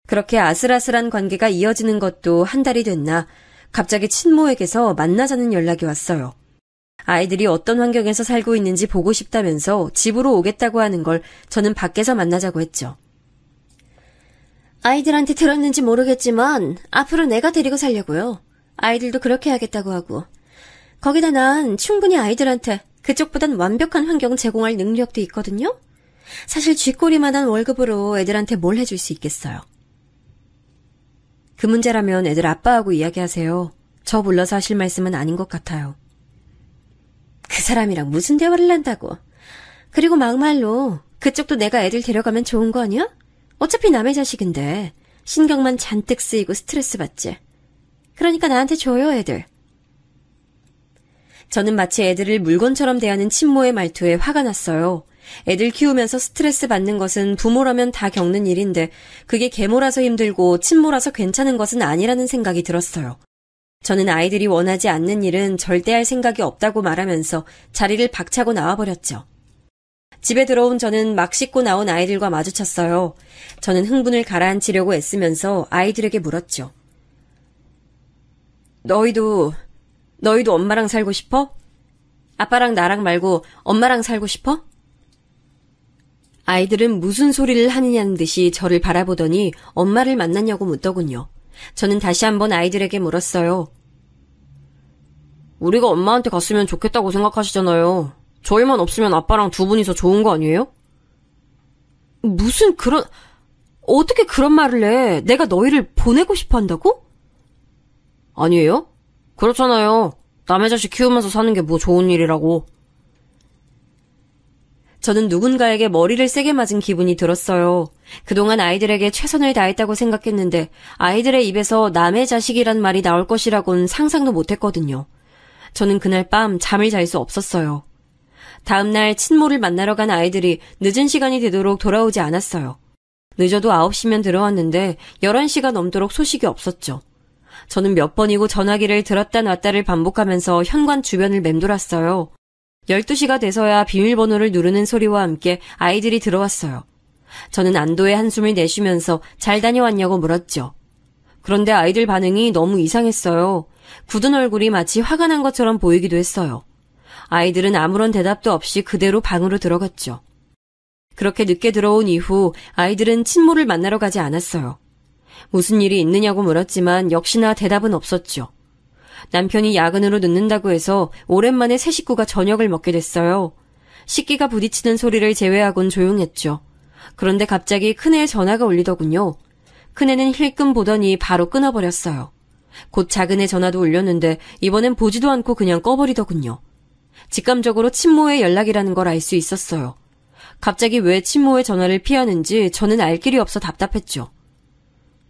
그렇게 아슬아슬한 관계가 이어지는 것도 한 달이 됐나 갑자기 친모에게서 만나자는 연락이 왔어요. 아이들이 어떤 환경에서 살고 있는지 보고 싶다면서 집으로 오겠다고 하는 걸 저는 밖에서 만나자고 했죠. 아이들한테 들었는지 모르겠지만 앞으로 내가 데리고 살려고요. 아이들도 그렇게 하겠다고 하고. 거기다 난 충분히 아이들한테 그쪽보단 완벽한 환경 제공할 능력도 있거든요. 사실 쥐꼬리만한 월급으로 애들한테 뭘 해줄 수 있겠어요. 그 문제라면 애들 아빠하고 이야기하세요. 저 불러서 하실 말씀은 아닌 것 같아요. 그 사람이랑 무슨 대화를 한다고. 그리고 막말로 그쪽도 내가 애들 데려가면 좋은 거 아니야? 어차피 남의 자식인데 신경만 잔뜩 쓰이고 스트레스 받지. 그러니까 나한테 줘요, 애들. 저는 마치 애들을 물건처럼 대하는 친모의 말투에 화가 났어요. 애들 키우면서 스트레스 받는 것은 부모라면 다 겪는 일인데 그게 계모라서 힘들고 친모라서 괜찮은 것은 아니라는 생각이 들었어요. 저는 아이들이 원하지 않는 일은 절대 할 생각이 없다고 말하면서 자리를 박차고 나와버렸죠. 집에 들어온 저는 막 씻고 나온 아이들과 마주쳤어요. 저는 흥분을 가라앉히려고 애쓰면서 아이들에게 물었죠. 너희도 엄마랑 살고 싶어? 아빠랑 나랑 말고 엄마랑 살고 싶어? 아이들은 무슨 소리를 하느냐는 듯이 저를 바라보더니 엄마를 만났냐고 묻더군요. 저는 다시 한번 아이들에게 물었어요. 우리가 엄마한테 갔으면 좋겠다고 생각하시잖아요. 저희만 없으면 아빠랑 두 분이서 좋은 거 아니에요? 어떻게 그런 말을 해? 내가 너희를 보내고 싶어 한다고? 아니에요? 그렇잖아요. 남의 자식 키우면서 사는 게 뭐 좋은 일이라고. 저는 누군가에게 머리를 세게 맞은 기분이 들었어요. 그동안 아이들에게 최선을 다했다고 생각했는데 아이들의 입에서 남의 자식이란 말이 나올 것이라곤 상상도 못했거든요. 저는 그날 밤 잠을 잘 수 없었어요. 다음날 친모를 만나러 간 아이들이 늦은 시간이 되도록 돌아오지 않았어요. 늦어도 9시면 들어왔는데 11시가 넘도록 소식이 없었죠. 저는 몇 번이고 전화기를 들었다 놨다를 반복하면서 현관 주변을 맴돌았어요. 12시가 돼서야 비밀번호를 누르는 소리와 함께 아이들이 들어왔어요. 저는 안도의 한숨을 내쉬면서 잘 다녀왔냐고 물었죠. 그런데 아이들 반응이 너무 이상했어요. 굳은 얼굴이 마치 화가 난 것처럼 보이기도 했어요. 아이들은 아무런 대답도 없이 그대로 방으로 들어갔죠. 그렇게 늦게 들어온 이후 아이들은 친모를 만나러 가지 않았어요. 무슨 일이 있느냐고 물었지만 역시나 대답은 없었죠. 남편이 야근으로 늦는다고 해서 오랜만에 새 식구가 저녁을 먹게 됐어요. 식기가 부딪히는 소리를 제외하곤 조용했죠. 그런데 갑자기 큰애의 전화가 울리더군요. 큰애는 힐끔 보더니 바로 끊어버렸어요. 곧 작은애 전화도 울렸는데 이번엔 보지도 않고 그냥 꺼버리더군요. 직감적으로 친모의 연락이라는 걸 알 수 있었어요. 갑자기 왜 친모의 전화를 피하는지 저는 알 길이 없어 답답했죠.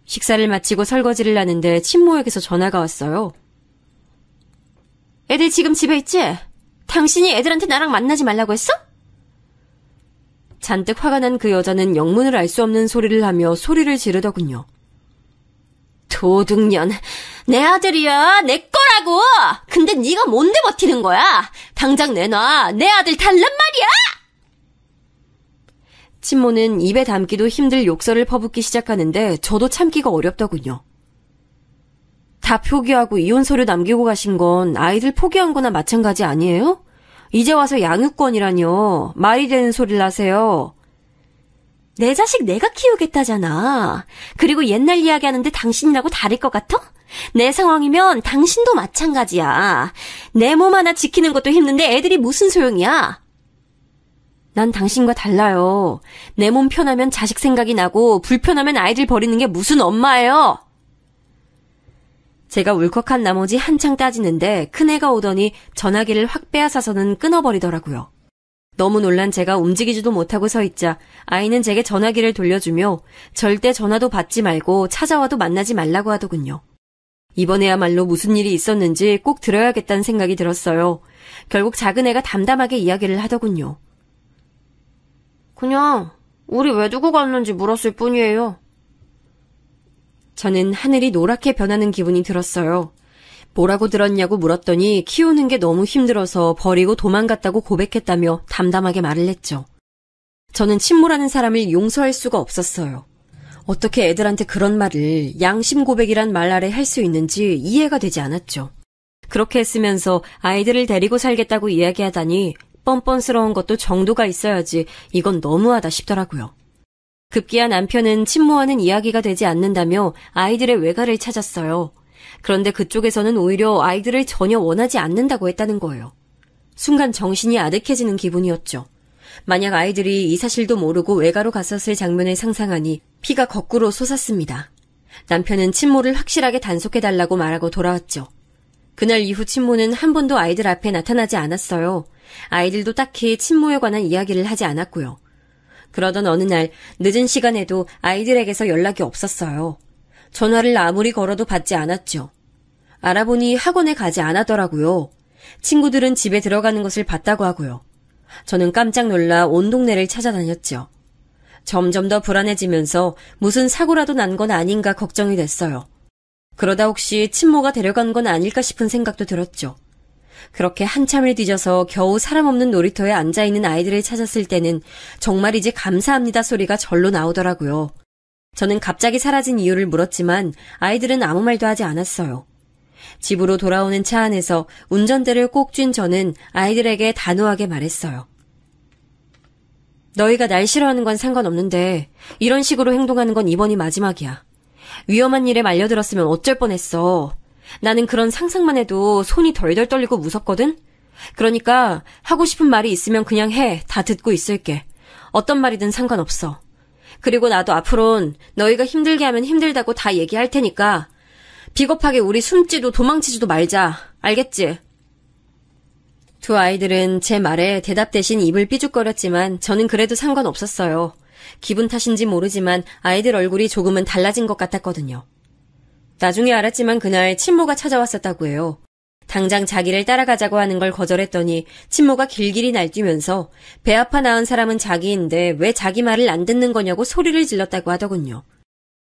식사를 마치고 설거지를 하는데 친모에게서 전화가 왔어요. 애들 지금 집에 있지? 당신이 애들한테 나랑 만나지 말라고 했어? 잔뜩 화가 난 그 여자는 영문을 알 수 없는 소리를 하며 소리를 지르더군요. 도둑년, 내 아들이야, 내 거라고! 근데 네가 뭔데 버티는 거야? 당장 내놔, 내 아들 달란 말이야! 친모는 입에 담기도 힘들 욕설을 퍼붓기 시작하는데 저도 참기가 어렵더군요. 다 포기하고 이혼 서류 남기고 가신 건 아이들 포기한 거나 마찬가지 아니에요? 이제 와서 양육권이라뇨. 말이 되는 소리를 하세요. 내 자식 내가 키우겠다잖아. 그리고 옛날 이야기하는데 당신이라고 다를 것 같아? 내 상황이면 당신도 마찬가지야. 내 몸 하나 지키는 것도 힘든데 애들이 무슨 소용이야? 난 당신과 달라요. 내 몸 편하면 자식 생각이 나고 불편하면 아이들 버리는 게 무슨 엄마예요? 제가 울컥한 나머지 한창 따지는데 큰애가 오더니 전화기를 확 빼앗아서는 끊어버리더라고요. 너무 놀란 제가 움직이지도 못하고 서 있자 아이는 제게 전화기를 돌려주며 절대 전화도 받지 말고 찾아와도 만나지 말라고 하더군요. 이번에야말로 무슨 일이 있었는지 꼭 들어야겠다는 생각이 들었어요. 결국 작은애가 담담하게 이야기를 하더군요. 그냥 우리 왜 두고 갔는지 물었을 뿐이에요. 저는 하늘이 노랗게 변하는 기분이 들었어요. 뭐라고 들었냐고 물었더니 키우는 게 너무 힘들어서 버리고 도망갔다고 고백했다며 담담하게 말을 했죠. 저는 친모라는 사람을 용서할 수가 없었어요. 어떻게 애들한테 그런 말을 양심 고백이란 말 아래 할 수 있는지 이해가 되지 않았죠. 그렇게 했으면서 아이들을 데리고 살겠다고 이야기하다니 뻔뻔스러운 것도 정도가 있어야지 이건 너무하다 싶더라고요. 급기야 남편은 친모와는 이야기가 되지 않는다며 아이들의 외가를 찾았어요. 그런데 그쪽에서는 오히려 아이들을 전혀 원하지 않는다고 했다는 거예요. 순간 정신이 아득해지는 기분이었죠. 만약 아이들이 이 사실도 모르고 외가로 갔었을 장면을 상상하니 피가 거꾸로 솟았습니다. 남편은 친모를 확실하게 단속해달라고 말하고 돌아왔죠. 그날 이후 친모는 한 번도 아이들 앞에 나타나지 않았어요. 아이들도 딱히 친모에 관한 이야기를 하지 않았고요. 그러던 어느 날 늦은 시간에도 아이들에게서 연락이 없었어요. 전화를 아무리 걸어도 받지 않았죠. 알아보니 학원에 가지 않았더라고요. 친구들은 집에 들어가는 것을 봤다고 하고요. 저는 깜짝 놀라 온 동네를 찾아다녔죠. 점점 더 불안해지면서 무슨 사고라도 난 건 아닌가 걱정이 됐어요. 그러다 혹시 친모가 데려간 건 아닐까 싶은 생각도 들었죠. 그렇게 한참을 뒤져서 겨우 사람 없는 놀이터에 앉아있는 아이들을 찾았을 때는 정말이지 감사합니다 소리가 절로 나오더라고요. 저는 갑자기 사라진 이유를 물었지만 아이들은 아무 말도 하지 않았어요. 집으로 돌아오는 차 안에서 운전대를 꼭 쥔 저는 아이들에게 단호하게 말했어요. 너희가 날 싫어하는 건 상관없는데 이런 식으로 행동하는 건 이번이 마지막이야. 위험한 일에 말려들었으면 어쩔 뻔했어. 나는 그런 상상만 해도 손이 덜덜 떨리고 무섭거든? 그러니까 하고 싶은 말이 있으면 그냥 해. 다 듣고 있을게. 어떤 말이든 상관없어. 그리고 나도 앞으론 너희가 힘들게 하면 힘들다고 다 얘기할 테니까 비겁하게 우리 숨지도 도망치지도 말자. 알겠지? 두 아이들은 제 말에 대답 대신 입을 삐죽거렸지만 저는 그래도 상관없었어요. 기분 탓인지 모르지만 아이들 얼굴이 조금은 달라진 것 같았거든요. 나중에 알았지만 그날 친모가 찾아왔었다고 해요. 당장 자기를 따라가자고 하는 걸 거절했더니 친모가 길길이 날뛰면서 배 아파 낳은 사람은 자기인데 왜 자기 말을 안 듣는 거냐고 소리를 질렀다고 하더군요.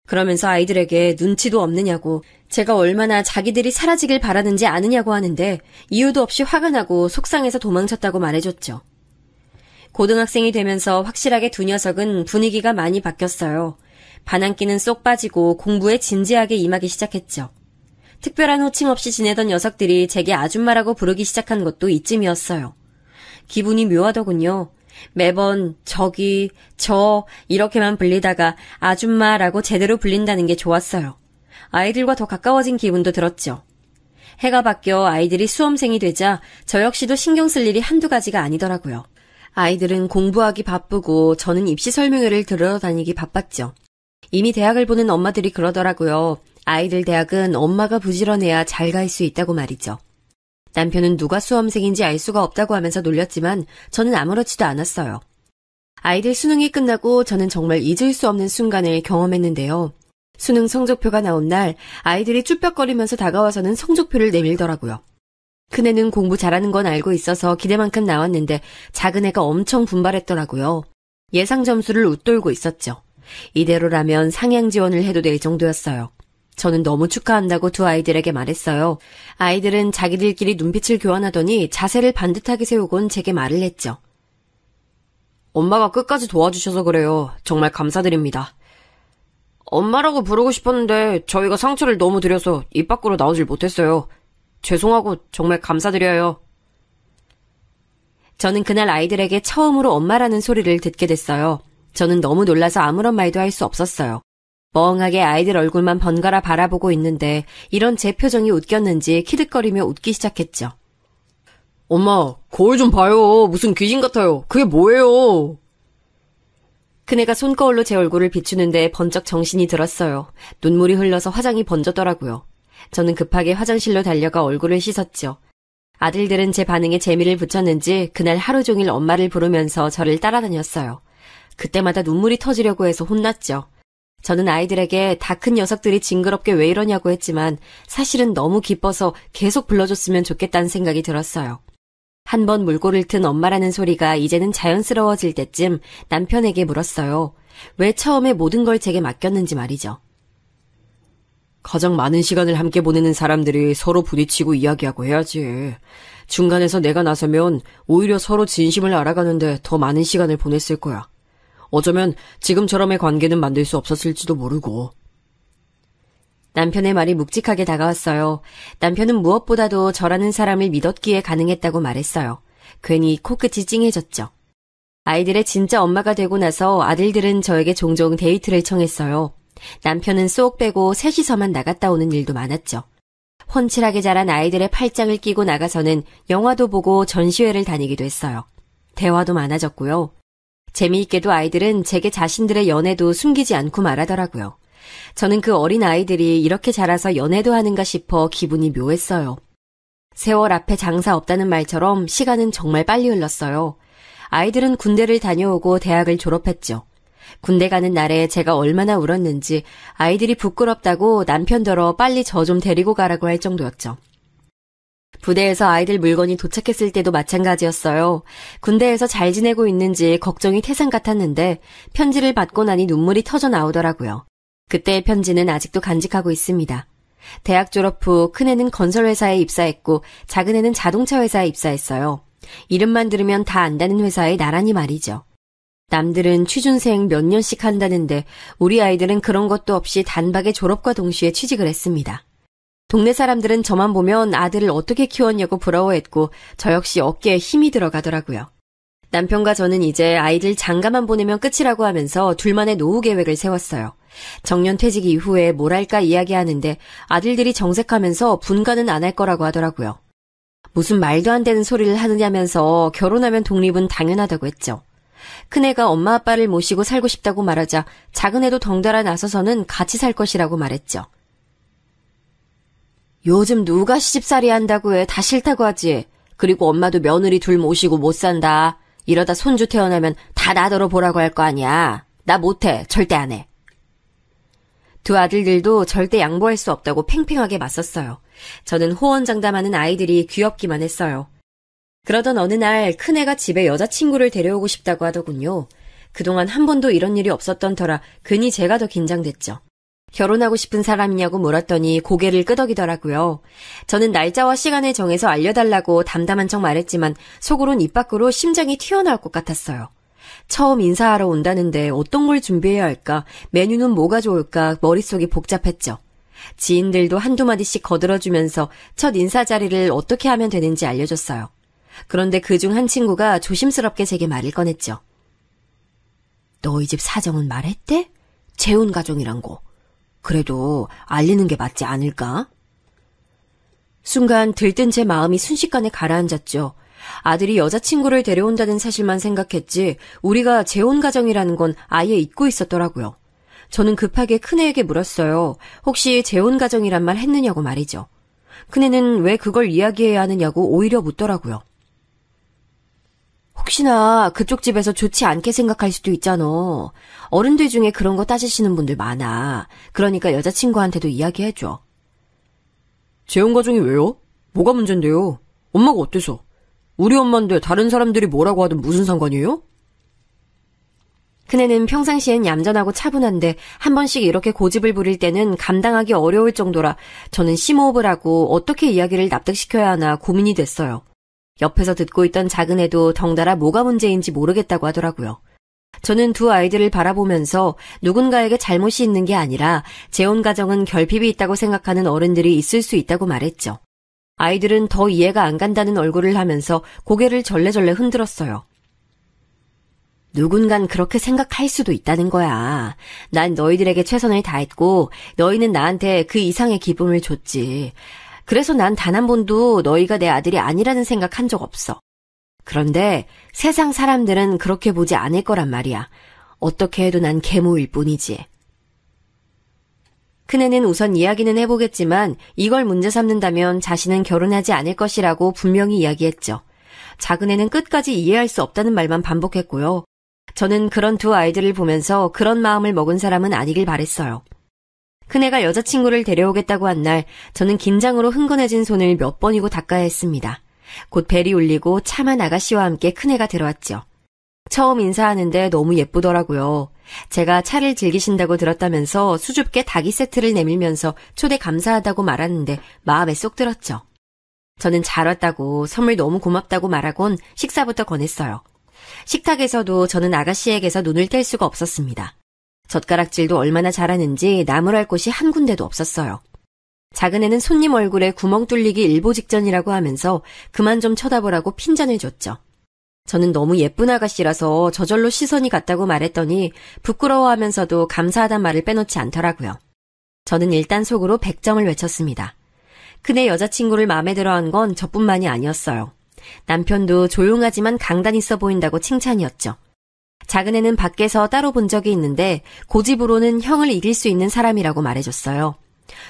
그러면서 아이들에게 눈치도 없느냐고 제가 얼마나 자기들이 사라지길 바라는지 아느냐고 하는데 이유도 없이 화가 나고 속상해서 도망쳤다고 말해줬죠. 고등학생이 되면서 확실하게 두 녀석은 분위기가 많이 바뀌었어요. 반항기는 쏙 빠지고 공부에 진지하게 임하기 시작했죠. 특별한 호칭 없이 지내던 녀석들이 제게 아줌마라고 부르기 시작한 것도 이쯤이었어요. 기분이 묘하더군요. 매번 저기, 저 이렇게만 불리다가 아줌마라고 제대로 불린다는 게 좋았어요. 아이들과 더 가까워진 기분도 들었죠. 해가 바뀌어 아이들이 수험생이 되자 저 역시도 신경 쓸 일이 한두 가지가 아니더라고요. 아이들은 공부하기 바쁘고 저는 입시 설명회를 들으러 다니기 바빴죠. 이미 대학을 보는 엄마들이 그러더라고요. 아이들 대학은 엄마가 부지런해야 잘 갈 수 있다고 말이죠. 남편은 누가 수험생인지 알 수가 없다고 하면서 놀렸지만 저는 아무렇지도 않았어요. 아이들 수능이 끝나고 저는 정말 잊을 수 없는 순간을 경험했는데요. 수능 성적표가 나온 날 아이들이 쭈뼛거리면서 다가와서는 성적표를 내밀더라고요. 큰애는 공부 잘하는 건 알고 있어서 기대만큼 나왔는데 작은애가 엄청 분발했더라고요. 예상 점수를 웃돌고 있었죠. 이대로라면 상향 지원을 해도 될 정도였어요. 저는 너무 축하한다고 두 아이들에게 말했어요. 아이들은 자기들끼리 눈빛을 교환하더니 자세를 반듯하게 세우곤 제게 말을 했죠. 엄마가 끝까지 도와주셔서 그래요. 정말 감사드립니다. 엄마라고 부르고 싶었는데 저희가 상처를 너무 드려서 입 밖으로 나오질 못했어요. 죄송하고 정말 감사드려요. 저는 그날 아이들에게 처음으로 엄마라는 소리를 듣게 됐어요. 저는 너무 놀라서 아무런 말도 할 수 없었어요. 멍하게 아이들 얼굴만 번갈아 바라보고 있는데 이런 제 표정이 웃겼는지 키득거리며 웃기 시작했죠. 엄마, 거울 좀 봐요. 무슨 귀신 같아요. 그게 뭐예요? 그네가 손거울로 제 얼굴을 비추는데 번쩍 정신이 들었어요. 눈물이 흘러서 화장이 번졌더라고요. 저는 급하게 화장실로 달려가 얼굴을 씻었죠. 아들들은 제 반응에 재미를 붙였는지 그날 하루 종일 엄마를 부르면서 저를 따라다녔어요. 그때마다 눈물이 터지려고 해서 혼났죠. 저는 아이들에게 다 큰 녀석들이 징그럽게 왜 이러냐고 했지만 사실은 너무 기뻐서 계속 불러줬으면 좋겠다는 생각이 들었어요. 한 번 물꼬를 튼 엄마라는 소리가 이제는 자연스러워질 때쯤 남편에게 물었어요. 왜 처음에 모든 걸 제게 맡겼는지 말이죠. 가장 많은 시간을 함께 보내는 사람들이 서로 부딪히고 이야기하고 해야지. 중간에서 내가 나서면 오히려 서로 진심을 알아가는데 더 많은 시간을 보냈을 거야. 어쩌면 지금처럼의 관계는 만들 수 없었을지도 모르고. 남편의 말이 묵직하게 다가왔어요. 남편은 무엇보다도 저라는 사람을 믿었기에 가능했다고 말했어요. 괜히 코끝이 찡해졌죠. 아이들의 진짜 엄마가 되고 나서 아들들은 저에게 종종 데이트를 청했어요. 남편은 쏙 빼고 셋이서만 나갔다 오는 일도 많았죠. 훤칠하게 자란 아이들의 팔짱을 끼고 나가서는 영화도 보고 전시회를 다니기도 했어요. 대화도 많아졌고요. 재미있게도 아이들은 제게 자신들의 연애도 숨기지 않고 말하더라고요. 저는 그 어린 아이들이 이렇게 자라서 연애도 하는가 싶어 기분이 묘했어요. 세월 앞에 장사 없다는 말처럼 시간은 정말 빨리 흘렀어요. 아이들은 군대를 다녀오고 대학을 졸업했죠. 군대 가는 날에 제가 얼마나 울었는지 아이들이 부끄럽다고 남편더러 빨리 저 좀 데리고 가라고 할 정도였죠. 부대에서 아이들 물건이 도착했을 때도 마찬가지였어요. 군대에서 잘 지내고 있는지 걱정이 태산 같았는데 편지를 받고 나니 눈물이 터져 나오더라고요. 그때의 편지는 아직도 간직하고 있습니다. 대학 졸업 후 큰애는 건설회사에 입사했고 작은애는 자동차 회사에 입사했어요. 이름만 들으면 다 안다는 회사에 나란히 말이죠. 남들은 취준생 몇 년씩 한다는데 우리 아이들은 그런 것도 없이 단박에 졸업과 동시에 취직을 했습니다. 동네 사람들은 저만 보면 아들을 어떻게 키웠냐고 부러워했고 저 역시 어깨에 힘이 들어가더라고요. 남편과 저는 이제 아이들 장가만 보내면 끝이라고 하면서 둘만의 노후 계획을 세웠어요. 정년 퇴직 이후에 뭘 할까 이야기하는데 아들들이 정색하면서 분가는 안 할 거라고 하더라고요. 무슨 말도 안 되는 소리를 하느냐면서 결혼하면 독립은 당연하다고 했죠. 큰애가 엄마 아빠를 모시고 살고 싶다고 말하자 작은애도 덩달아 나서서는 같이 살 것이라고 말했죠. 요즘 누가 시집살이 한다고 해. 다 싫다고 하지. 그리고 엄마도 며느리 둘 모시고 못 산다. 이러다 손주 태어나면 다 나더러 보라고 할 거 아니야. 나 못해. 절대 안 해. 두 아들들도 절대 양보할 수 없다고 팽팽하게 맞섰어요. 저는 호언장담하는 아이들이 귀엽기만 했어요. 그러던 어느 날 큰애가 집에 여자친구를 데려오고 싶다고 하더군요. 그동안 한 번도 이런 일이 없었던 터라 괜히 제가 더 긴장됐죠. 결혼하고 싶은 사람이냐고 물었더니 고개를 끄덕이더라고요. 저는 날짜와 시간을 정해서 알려달라고 담담한 척 말했지만 속으론 입 밖으로 심장이 튀어나올 것 같았어요. 처음 인사하러 온다는데 어떤 걸 준비해야 할까, 메뉴는 뭐가 좋을까 머릿속이 복잡했죠. 지인들도 한두 마디씩 거들어주면서 첫 인사 자리를 어떻게 하면 되는지 알려줬어요. 그런데 그중 한 친구가 조심스럽게 제게 말을 꺼냈죠. 너희 집 사정은 말했대? 재혼 가정이란 거. 그래도 알리는 게 맞지 않을까? 순간 들뜬 제 마음이 순식간에 가라앉았죠. 아들이 여자친구를 데려온다는 사실만 생각했지 우리가 재혼 가정이라는 건 아예 잊고 있었더라고요. 저는 급하게 큰애에게 물었어요. 혹시 재혼 가정이란 말 했느냐고 말이죠. 큰애는 왜 그걸 이야기해야 하느냐고 오히려 묻더라고요. 혹시나 그쪽 집에서 좋지 않게 생각할 수도 있잖아. 어른들 중에 그런 거 따지시는 분들 많아. 그러니까 여자친구한테도 이야기해줘. 재혼 가정이 왜요? 뭐가 문제인데요? 엄마가 어때서? 우리 엄마인데 다른 사람들이 뭐라고 하든 무슨 상관이에요? 큰애는 평상시엔 얌전하고 차분한데 한 번씩 이렇게 고집을 부릴 때는 감당하기 어려울 정도라 저는 심호흡을 하고 어떻게 이야기를 납득시켜야 하나 고민이 됐어요. 옆에서 듣고 있던 작은 애도 덩달아 뭐가 문제인지 모르겠다고 하더라고요. 저는 두 아이들을 바라보면서 누군가에게 잘못이 있는 게 아니라 재혼 가정은 결핍이 있다고 생각하는 어른들이 있을 수 있다고 말했죠. 아이들은 더 이해가 안 간다는 얼굴을 하면서 고개를 절레절레 흔들었어요. 누군간 그렇게 생각할 수도 있다는 거야. 난 너희들에게 최선을 다했고 너희는 나한테 그 이상의 기쁨을 줬지. 그래서 난 단 한 번도 너희가 내 아들이 아니라는 생각 한 적 없어. 그런데 세상 사람들은 그렇게 보지 않을 거란 말이야. 어떻게 해도 난 계모일 뿐이지. 큰애는 우선 이야기는 해보겠지만 이걸 문제 삼는다면 자신은 결혼하지 않을 것이라고 분명히 이야기했죠. 작은애는 끝까지 이해할 수 없다는 말만 반복했고요. 저는 그런 두 아이들을 보면서 그런 마음을 먹은 사람은 아니길 바랬어요. 큰애가 여자친구를 데려오겠다고 한 날 저는 긴장으로 흥건해진 손을 몇 번이고 닦아야 했습니다. 곧 벨이 울리고 참한 아가씨와 함께 큰애가 들어왔죠. 처음 인사하는데 너무 예쁘더라고요. 제가 차를 즐기신다고 들었다면서 수줍게 닭이 세트를 내밀면서 초대 감사하다고 말하는데 마음에 쏙 들었죠. 저는 잘 왔다고 선물 너무 고맙다고 말하곤 식사부터 권했어요. 식탁에서도 저는 아가씨에게서 눈을 뗄 수가 없었습니다. 젓가락질도 얼마나 잘하는지 나무랄 곳이 한 군데도 없었어요. 작은애는 손님 얼굴에 구멍 뚫리기 일보 직전이라고 하면서 그만 좀 쳐다보라고 핀잔을 줬죠. 저는 너무 예쁜 아가씨라서 저절로 시선이 갔다고 말했더니 부끄러워하면서도 감사하단 말을 빼놓지 않더라고요. 저는 일단 속으로 100점을 외쳤습니다. 큰애 여자친구를 마음에 들어한 건 저뿐만이 아니었어요. 남편도 조용하지만 강단 있어 보인다고 칭찬이었죠. 작은애는 밖에서 따로 본 적이 있는데 고집으로는 형을 이길 수 있는 사람이라고 말해줬어요.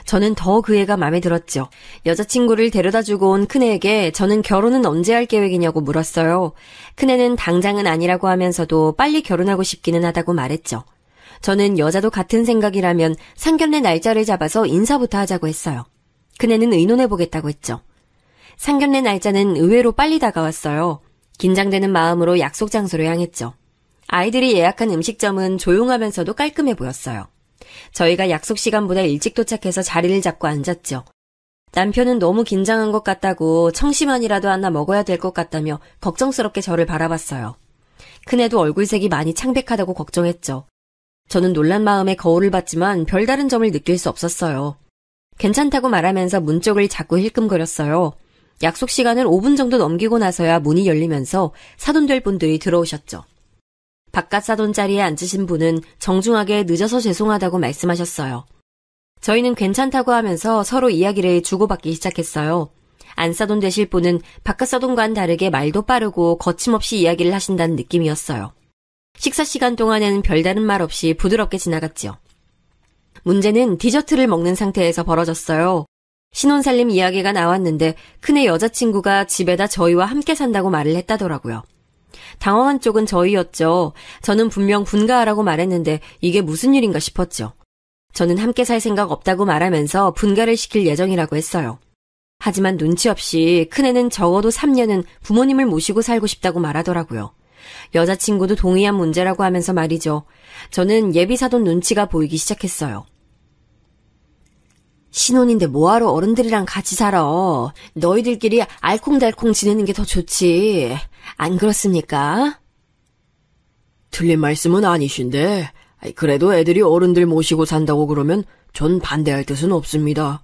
저는 더 그 애가 마음에 들었죠. 여자친구를 데려다주고 온 큰애에게 저는 결혼은 언제 할 계획이냐고 물었어요. 큰애는 당장은 아니라고 하면서도 빨리 결혼하고 싶기는 하다고 말했죠. 저는 여자도 같은 생각이라면 상견례 날짜를 잡아서 인사부터 하자고 했어요. 큰애는 의논해보겠다고 했죠. 상견례 날짜는 의외로 빨리 다가왔어요. 긴장되는 마음으로 약속 장소로 향했죠. 아이들이 예약한 음식점은 조용하면서도 깔끔해 보였어요. 저희가 약속 시간보다 일찍 도착해서 자리를 잡고 앉았죠. 남편은 너무 긴장한 것 같다고 청심환이라도 하나 먹어야 될 것 같다며 걱정스럽게 저를 바라봤어요. 큰애도 얼굴색이 많이 창백하다고 걱정했죠. 저는 놀란 마음에 거울을 봤지만 별다른 점을 느낄 수 없었어요. 괜찮다고 말하면서 문 쪽을 자꾸 힐끔거렸어요. 약속 시간을 5분 정도 넘기고 나서야 문이 열리면서 사돈될 분들이 들어오셨죠. 바깥 사돈 자리에 앉으신 분은 정중하게 늦어서 죄송하다고 말씀하셨어요. 저희는 괜찮다고 하면서 서로 이야기를 주고받기 시작했어요. 안사돈 되실 분은 바깥 사돈과는 다르게 말도 빠르고 거침없이 이야기를 하신다는 느낌이었어요. 식사 시간 동안에는 별다른 말 없이 부드럽게 지나갔죠. 문제는 디저트를 먹는 상태에서 벌어졌어요. 신혼살림 이야기가 나왔는데 큰애 여자친구가 집에다 저희와 함께 산다고 말을 했다더라고요. 당황한 쪽은 저희였죠. 저는 분명 분가하라고 말했는데 이게 무슨 일인가 싶었죠. 저는 함께 살 생각 없다고 말하면서 분가를 시킬 예정이라고 했어요. 하지만 눈치 없이 큰애는 적어도 3년은 부모님을 모시고 살고 싶다고 말하더라고요. 여자친구도 동의한 문제라고 하면서 말이죠. 저는 예비사돈 눈치가 보이기 시작했어요. 신혼인데 뭐하러 어른들이랑 같이 살아. 너희들끼리 알콩달콩 지내는 게 더 좋지. 안 그렇습니까? 틀린 말씀은 아니신데 그래도 애들이 어른들 모시고 산다고 그러면 전 반대할 뜻은 없습니다.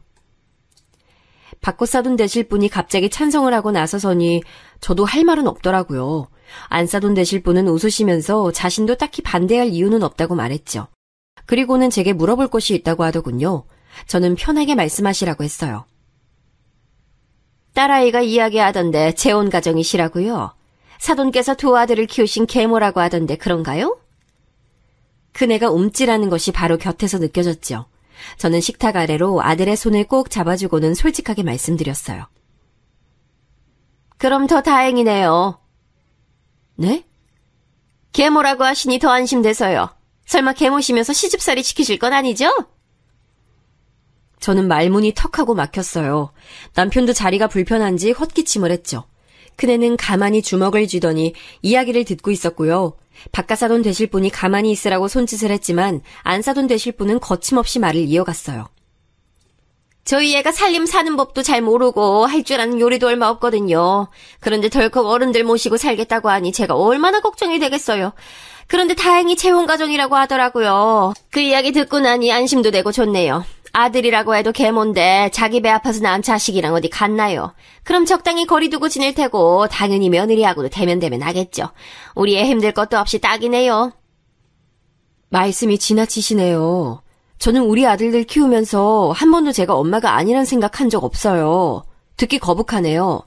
바꿔 싸돈 되실 분이 갑자기 찬성을 하고 나서서니 저도 할 말은 없더라고요. 안 싸돈 되실 분은 웃으시면서 자신도 딱히 반대할 이유는 없다고 말했죠. 그리고는 제게 물어볼 것이 있다고 하더군요. 저는 편하게 말씀하시라고 했어요. 딸아이가 이야기하던데 재혼 가정이시라고요? 사돈께서 두 아들을 키우신 계모라고 하던데 그런가요? 큰애가 움찔하는 것이 바로 곁에서 느껴졌죠. 저는 식탁 아래로 아들의 손을 꼭 잡아주고는 솔직하게 말씀드렸어요. 그럼 더 다행이네요. 네? 계모라고 하시니 더 안심돼서요. 설마 계모시면서 시집살이 시키실 건 아니죠? 저는 말문이 턱하고 막혔어요. 남편도 자리가 불편한지 헛기침을 했죠. 큰애는 가만히 주먹을 쥐더니 이야기를 듣고 있었고요. 바깥사돈 되실 분이 가만히 있으라고 손짓을 했지만 안사돈 되실 분은 거침없이 말을 이어갔어요. 저희 애가 살림 사는 법도 잘 모르고 할 줄 아는 요리도 얼마 없거든요. 그런데 덜컥 어른들 모시고 살겠다고 하니 제가 얼마나 걱정이 되겠어요. 그런데 다행히 재혼가정이라고 하더라고요. 그 이야기 듣고 나니 안심도 되고 좋네요. 아들이라고 해도 계모인데 자기 배 아파서 낳은 자식이랑 어디 갔나요? 그럼 적당히 거리 두고 지낼 테고 당연히 며느리하고도 대면대면 하겠죠. 우리 애 힘들 것도 없이 딱이네요. 말씀이 지나치시네요. 저는 우리 아들들 키우면서 한 번도 제가 엄마가 아니란 생각한 적 없어요. 듣기 거북하네요.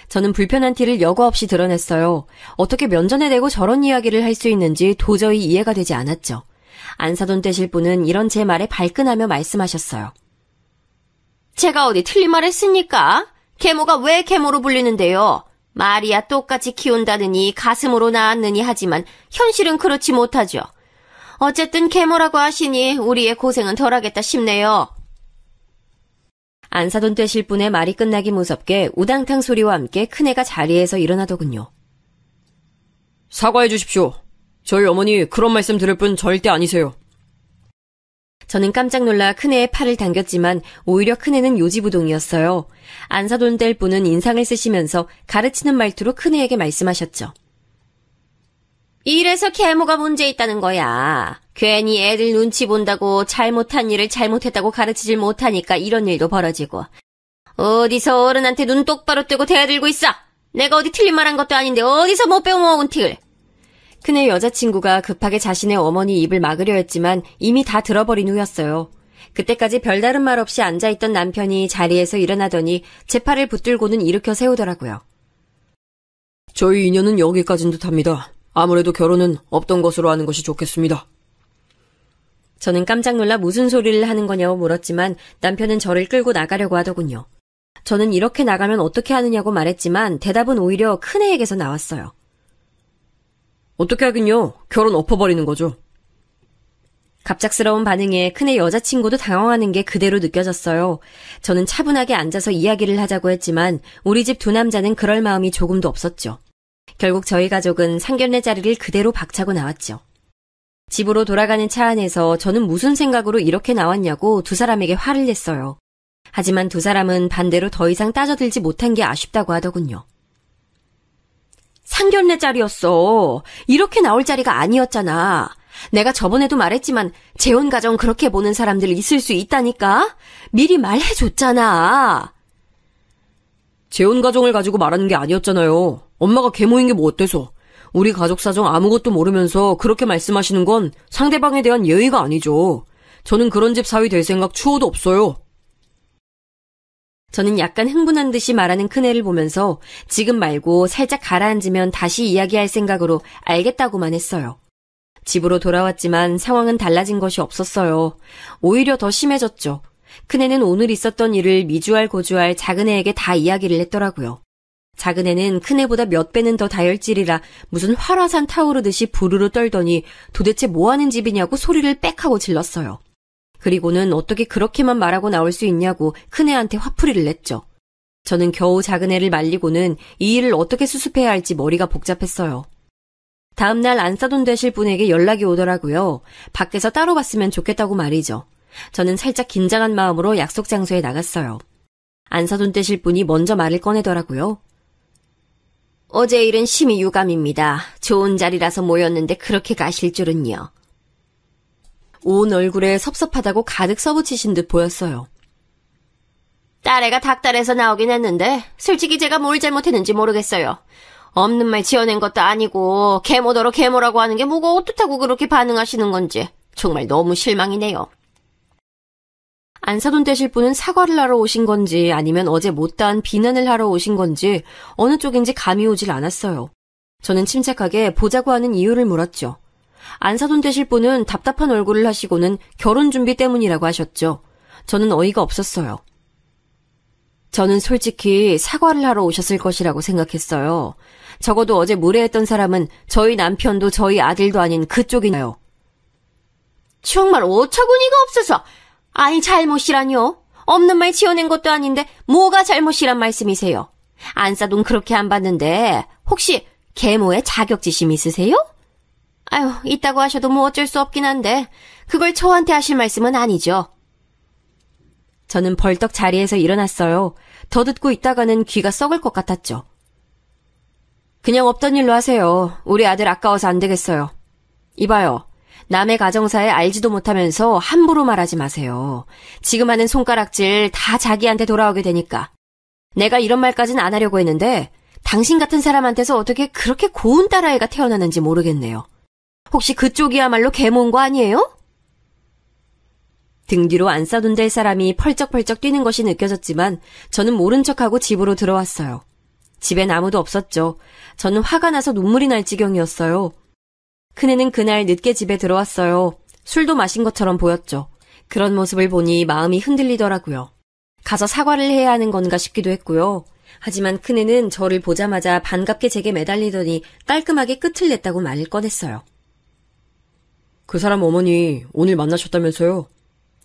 저는 불편한 티를 여과 없이 드러냈어요. 어떻게 면전에 대고 저런 이야기를 할 수 있는지 도저히 이해가 되지 않았죠. 안사돈 되실 분은 이런 제 말에 발끈하며 말씀하셨어요. 제가 어디 틀린 말 했습니까? 계모가 왜 계모로 불리는데요? 말이야 똑같이 키운다느니 가슴으로 낳았느니 하지만 현실은 그렇지 못하죠. 어쨌든 계모라고 하시니 우리의 고생은 덜하겠다 싶네요. 안사돈 되실 분의 말이 끝나기 무섭게 우당탕 소리와 함께 큰애가 자리에서 일어나더군요. 사과해 주십시오. 저희 어머니 그런 말씀 들을 분 절대 아니세요. 저는 깜짝 놀라 큰애의 팔을 당겼지만 오히려 큰애는 요지부동이었어요. 안사돈 될 분은 인상을 쓰시면서 가르치는 말투로 큰애에게 말씀하셨죠. 이래서 계모가 문제 있다는 거야. 괜히 애들 눈치 본다고 잘못한 일을 잘못했다고 가르치질 못하니까 이런 일도 벌어지고. 어디서 어른한테 눈 똑바로 뜨고 대들고 있어. 내가 어디 틀린 말 한 것도 아닌데 어디서 못 배워먹은 틱을. 큰애 여자친구가 급하게 자신의 어머니 입을 막으려 했지만 이미 다 들어버린 후였어요. 그때까지 별다른 말 없이 앉아있던 남편이 자리에서 일어나더니 제 팔을 붙들고는 일으켜 세우더라고요. 저희 인연은 여기까지인 듯합니다. 아무래도 결혼은 없던 것으로 하는 것이 좋겠습니다. 저는 깜짝 놀라 무슨 소리를 하는 거냐고 물었지만 남편은 저를 끌고 나가려고 하더군요. 저는 이렇게 나가면 어떻게 하느냐고 말했지만 대답은 오히려 큰애에게서 나왔어요. 어떻게 하긴요. 결혼 엎어버리는 거죠. 갑작스러운 반응에 큰애 여자친구도 당황하는 게 그대로 느껴졌어요. 저는 차분하게 앉아서 이야기를 하자고 했지만 우리 집 두 남자는 그럴 마음이 조금도 없었죠. 결국 저희 가족은 상견례 자리를 그대로 박차고 나왔죠. 집으로 돌아가는 차 안에서 저는 무슨 생각으로 이렇게 나왔냐고 두 사람에게 화를 냈어요. 하지만 두 사람은 반대로 더 이상 따져들지 못한 게 아쉽다고 하더군요. 상견례 자리였어. 이렇게 나올 자리가 아니었잖아. 내가 저번에도 말했지만 재혼 가정 그렇게 보는 사람들 있을 수 있다니까. 미리 말해줬잖아. 재혼 가정을 가지고 말하는 게 아니었잖아요. 엄마가 계모인 게 뭐 어때서. 우리 가족 사정 아무것도 모르면서 그렇게 말씀하시는 건 상대방에 대한 예의가 아니죠. 저는 그런 집 사위 될 생각 추호도 없어요. 저는 약간 흥분한 듯이 말하는 큰애를 보면서 지금 말고 살짝 가라앉으면 다시 이야기할 생각으로 알겠다고만 했어요. 집으로 돌아왔지만 상황은 달라진 것이 없었어요. 오히려 더 심해졌죠. 큰애는 오늘 있었던 일을 미주알 고주알 작은애에게 다 이야기를 했더라고요. 작은애는 큰애보다 몇 배는 더 다혈질이라 무슨 활화산 타오르듯이 부르르 떨더니 도대체 뭐하는 집이냐고 소리를 빽 하고 질렀어요. 그리고는 어떻게 그렇게만 말하고 나올 수 있냐고 큰애한테 화풀이를 냈죠. 저는 겨우 작은애를 말리고는 이 일을 어떻게 수습해야 할지 머리가 복잡했어요. 다음날 안사돈 되실 분에게 연락이 오더라고요. 밖에서 따로 봤으면 좋겠다고 말이죠. 저는 살짝 긴장한 마음으로 약속 장소에 나갔어요. 안사돈 되실 분이 먼저 말을 꺼내더라고요. 어제 일은 심히 유감입니다. 좋은 자리라서 모였는데 그렇게 가실 줄은요. 온 얼굴에 섭섭하다고 가득 써붙이신 듯 보였어요. 딸애가 닭달에서 나오긴 했는데 솔직히 제가 뭘 잘못했는지 모르겠어요. 없는 말 지어낸 것도 아니고 계모더러 계모라고 하는 게 뭐가 어떻다고 그렇게 반응하시는 건지 정말 너무 실망이네요. 안사돈 되실 분은 사과를 하러 오신 건지 아니면 어제 못다한 비난을 하러 오신 건지 어느 쪽인지 감이 오질 않았어요. 저는 침착하게 보자고 하는 이유를 물었죠. 안사돈 되실 분은 답답한 얼굴을 하시고는 결혼 준비 때문이라고 하셨죠. 저는 어이가 없었어요. 저는 솔직히 사과를 하러 오셨을 것이라고 생각했어요. 적어도 어제 무례했던 사람은 저희 남편도 저희 아들도 아닌 그쪽이나요. 정말 어처구니가 없어서. 아니 잘못이라뇨? 없는 말 지어낸 것도 아닌데 뭐가 잘못이란 말씀이세요? 안사돈 그렇게 안 봤는데 혹시 계모에 자격지심 있으세요? 아유, 있다고 하셔도 뭐 어쩔 수 없긴 한데 그걸 저한테 하실 말씀은 아니죠. 저는 벌떡 자리에서 일어났어요. 더 듣고 있다가는 귀가 썩을 것 같았죠. 그냥 없던 일로 하세요. 우리 아들 아까워서 안 되겠어요. 이봐요. 남의 가정사에 알지도 못하면서 함부로 말하지 마세요. 지금 하는 손가락질 다 자기한테 돌아오게 되니까. 내가 이런 말까지는 안 하려고 했는데 당신 같은 사람한테서 어떻게 그렇게 고운 딸아이가 태어나는지 모르겠네요. 혹시 그쪽이야말로 계모인 거 아니에요? 등 뒤로 안사돈 될 사람이 펄쩍펄쩍 뛰는 것이 느껴졌지만 저는 모른 척하고 집으로 들어왔어요. 집엔 아무도 없었죠. 저는 화가 나서 눈물이 날 지경이었어요. 큰애는 그날 늦게 집에 들어왔어요. 술도 마신 것처럼 보였죠. 그런 모습을 보니 마음이 흔들리더라고요. 가서 사과를 해야 하는 건가 싶기도 했고요. 하지만 큰애는 저를 보자마자 반갑게 제게 매달리더니 깔끔하게 끝을 냈다고 말을 꺼냈어요. 그 사람 어머니 오늘 만나셨다면서요?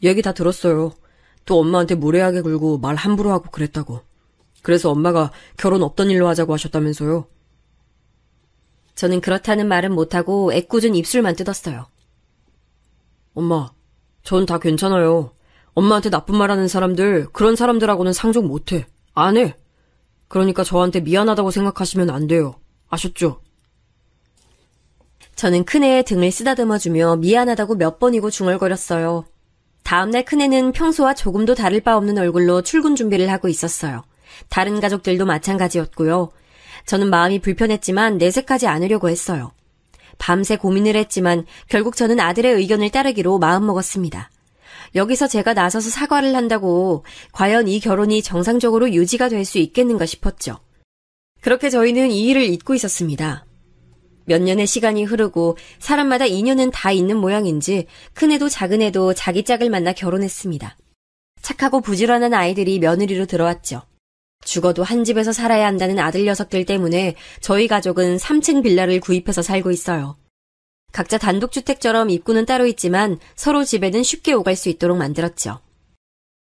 얘기 다 들었어요. 또 엄마한테 무례하게 굴고 말 함부로 하고 그랬다고. 그래서 엄마가 결혼 없던 일로 하자고 하셨다면서요? 저는 그렇다는 말은 못하고 애꿎은 입술만 뜯었어요. 엄마, 전 다 괜찮아요. 엄마한테 나쁜 말하는 사람들, 그런 사람들하고는 상종 못해. 안 해. 그러니까 저한테 미안하다고 생각하시면 안 돼요. 아셨죠? 저는 큰애의 등을 쓰다듬어주며 미안하다고 몇 번이고 중얼거렸어요. 다음날 큰애는 평소와 조금도 다를 바 없는 얼굴로 출근 준비를 하고 있었어요. 다른 가족들도 마찬가지였고요. 저는 마음이 불편했지만 내색하지 않으려고 했어요. 밤새 고민을 했지만 결국 저는 아들의 의견을 따르기로 마음먹었습니다. 여기서 제가 나서서 사과를 한다고 과연 이 결혼이 정상적으로 유지가 될 수 있겠는가 싶었죠. 그렇게 저희는 이 일을 잊고 있었습니다. 몇 년의 시간이 흐르고 사람마다 인연은 다 있는 모양인지 큰애도 작은애도 자기 짝을 만나 결혼했습니다. 착하고 부지런한 아이들이 며느리로 들어왔죠. 죽어도 한 집에서 살아야 한다는 아들 녀석들 때문에 저희 가족은 3층 빌라를 구입해서 살고 있어요. 각자 단독주택처럼 입구는 따로 있지만 서로 집에는 쉽게 오갈 수 있도록 만들었죠.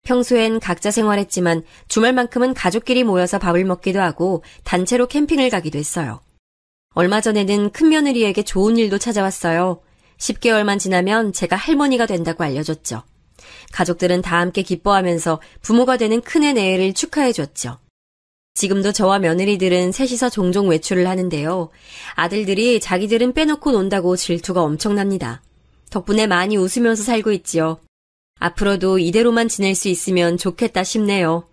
평소엔 각자 생활했지만 주말만큼은 가족끼리 모여서 밥을 먹기도 하고 단체로 캠핑을 가기도 했어요. 얼마 전에는 큰며느리에게 좋은 일도 찾아왔어요. 10개월만 지나면 제가 할머니가 된다고 알려줬죠. 가족들은 다 함께 기뻐하면서 부모가 되는 큰애 내애를 축하해줬죠. 지금도 저와 며느리들은 셋이서 종종 외출을 하는데요. 아들들이 자기들은 빼놓고 논다고 질투가 엄청납니다. 덕분에 많이 웃으면서 살고 있지요. 앞으로도 이대로만 지낼 수 있으면 좋겠다 싶네요.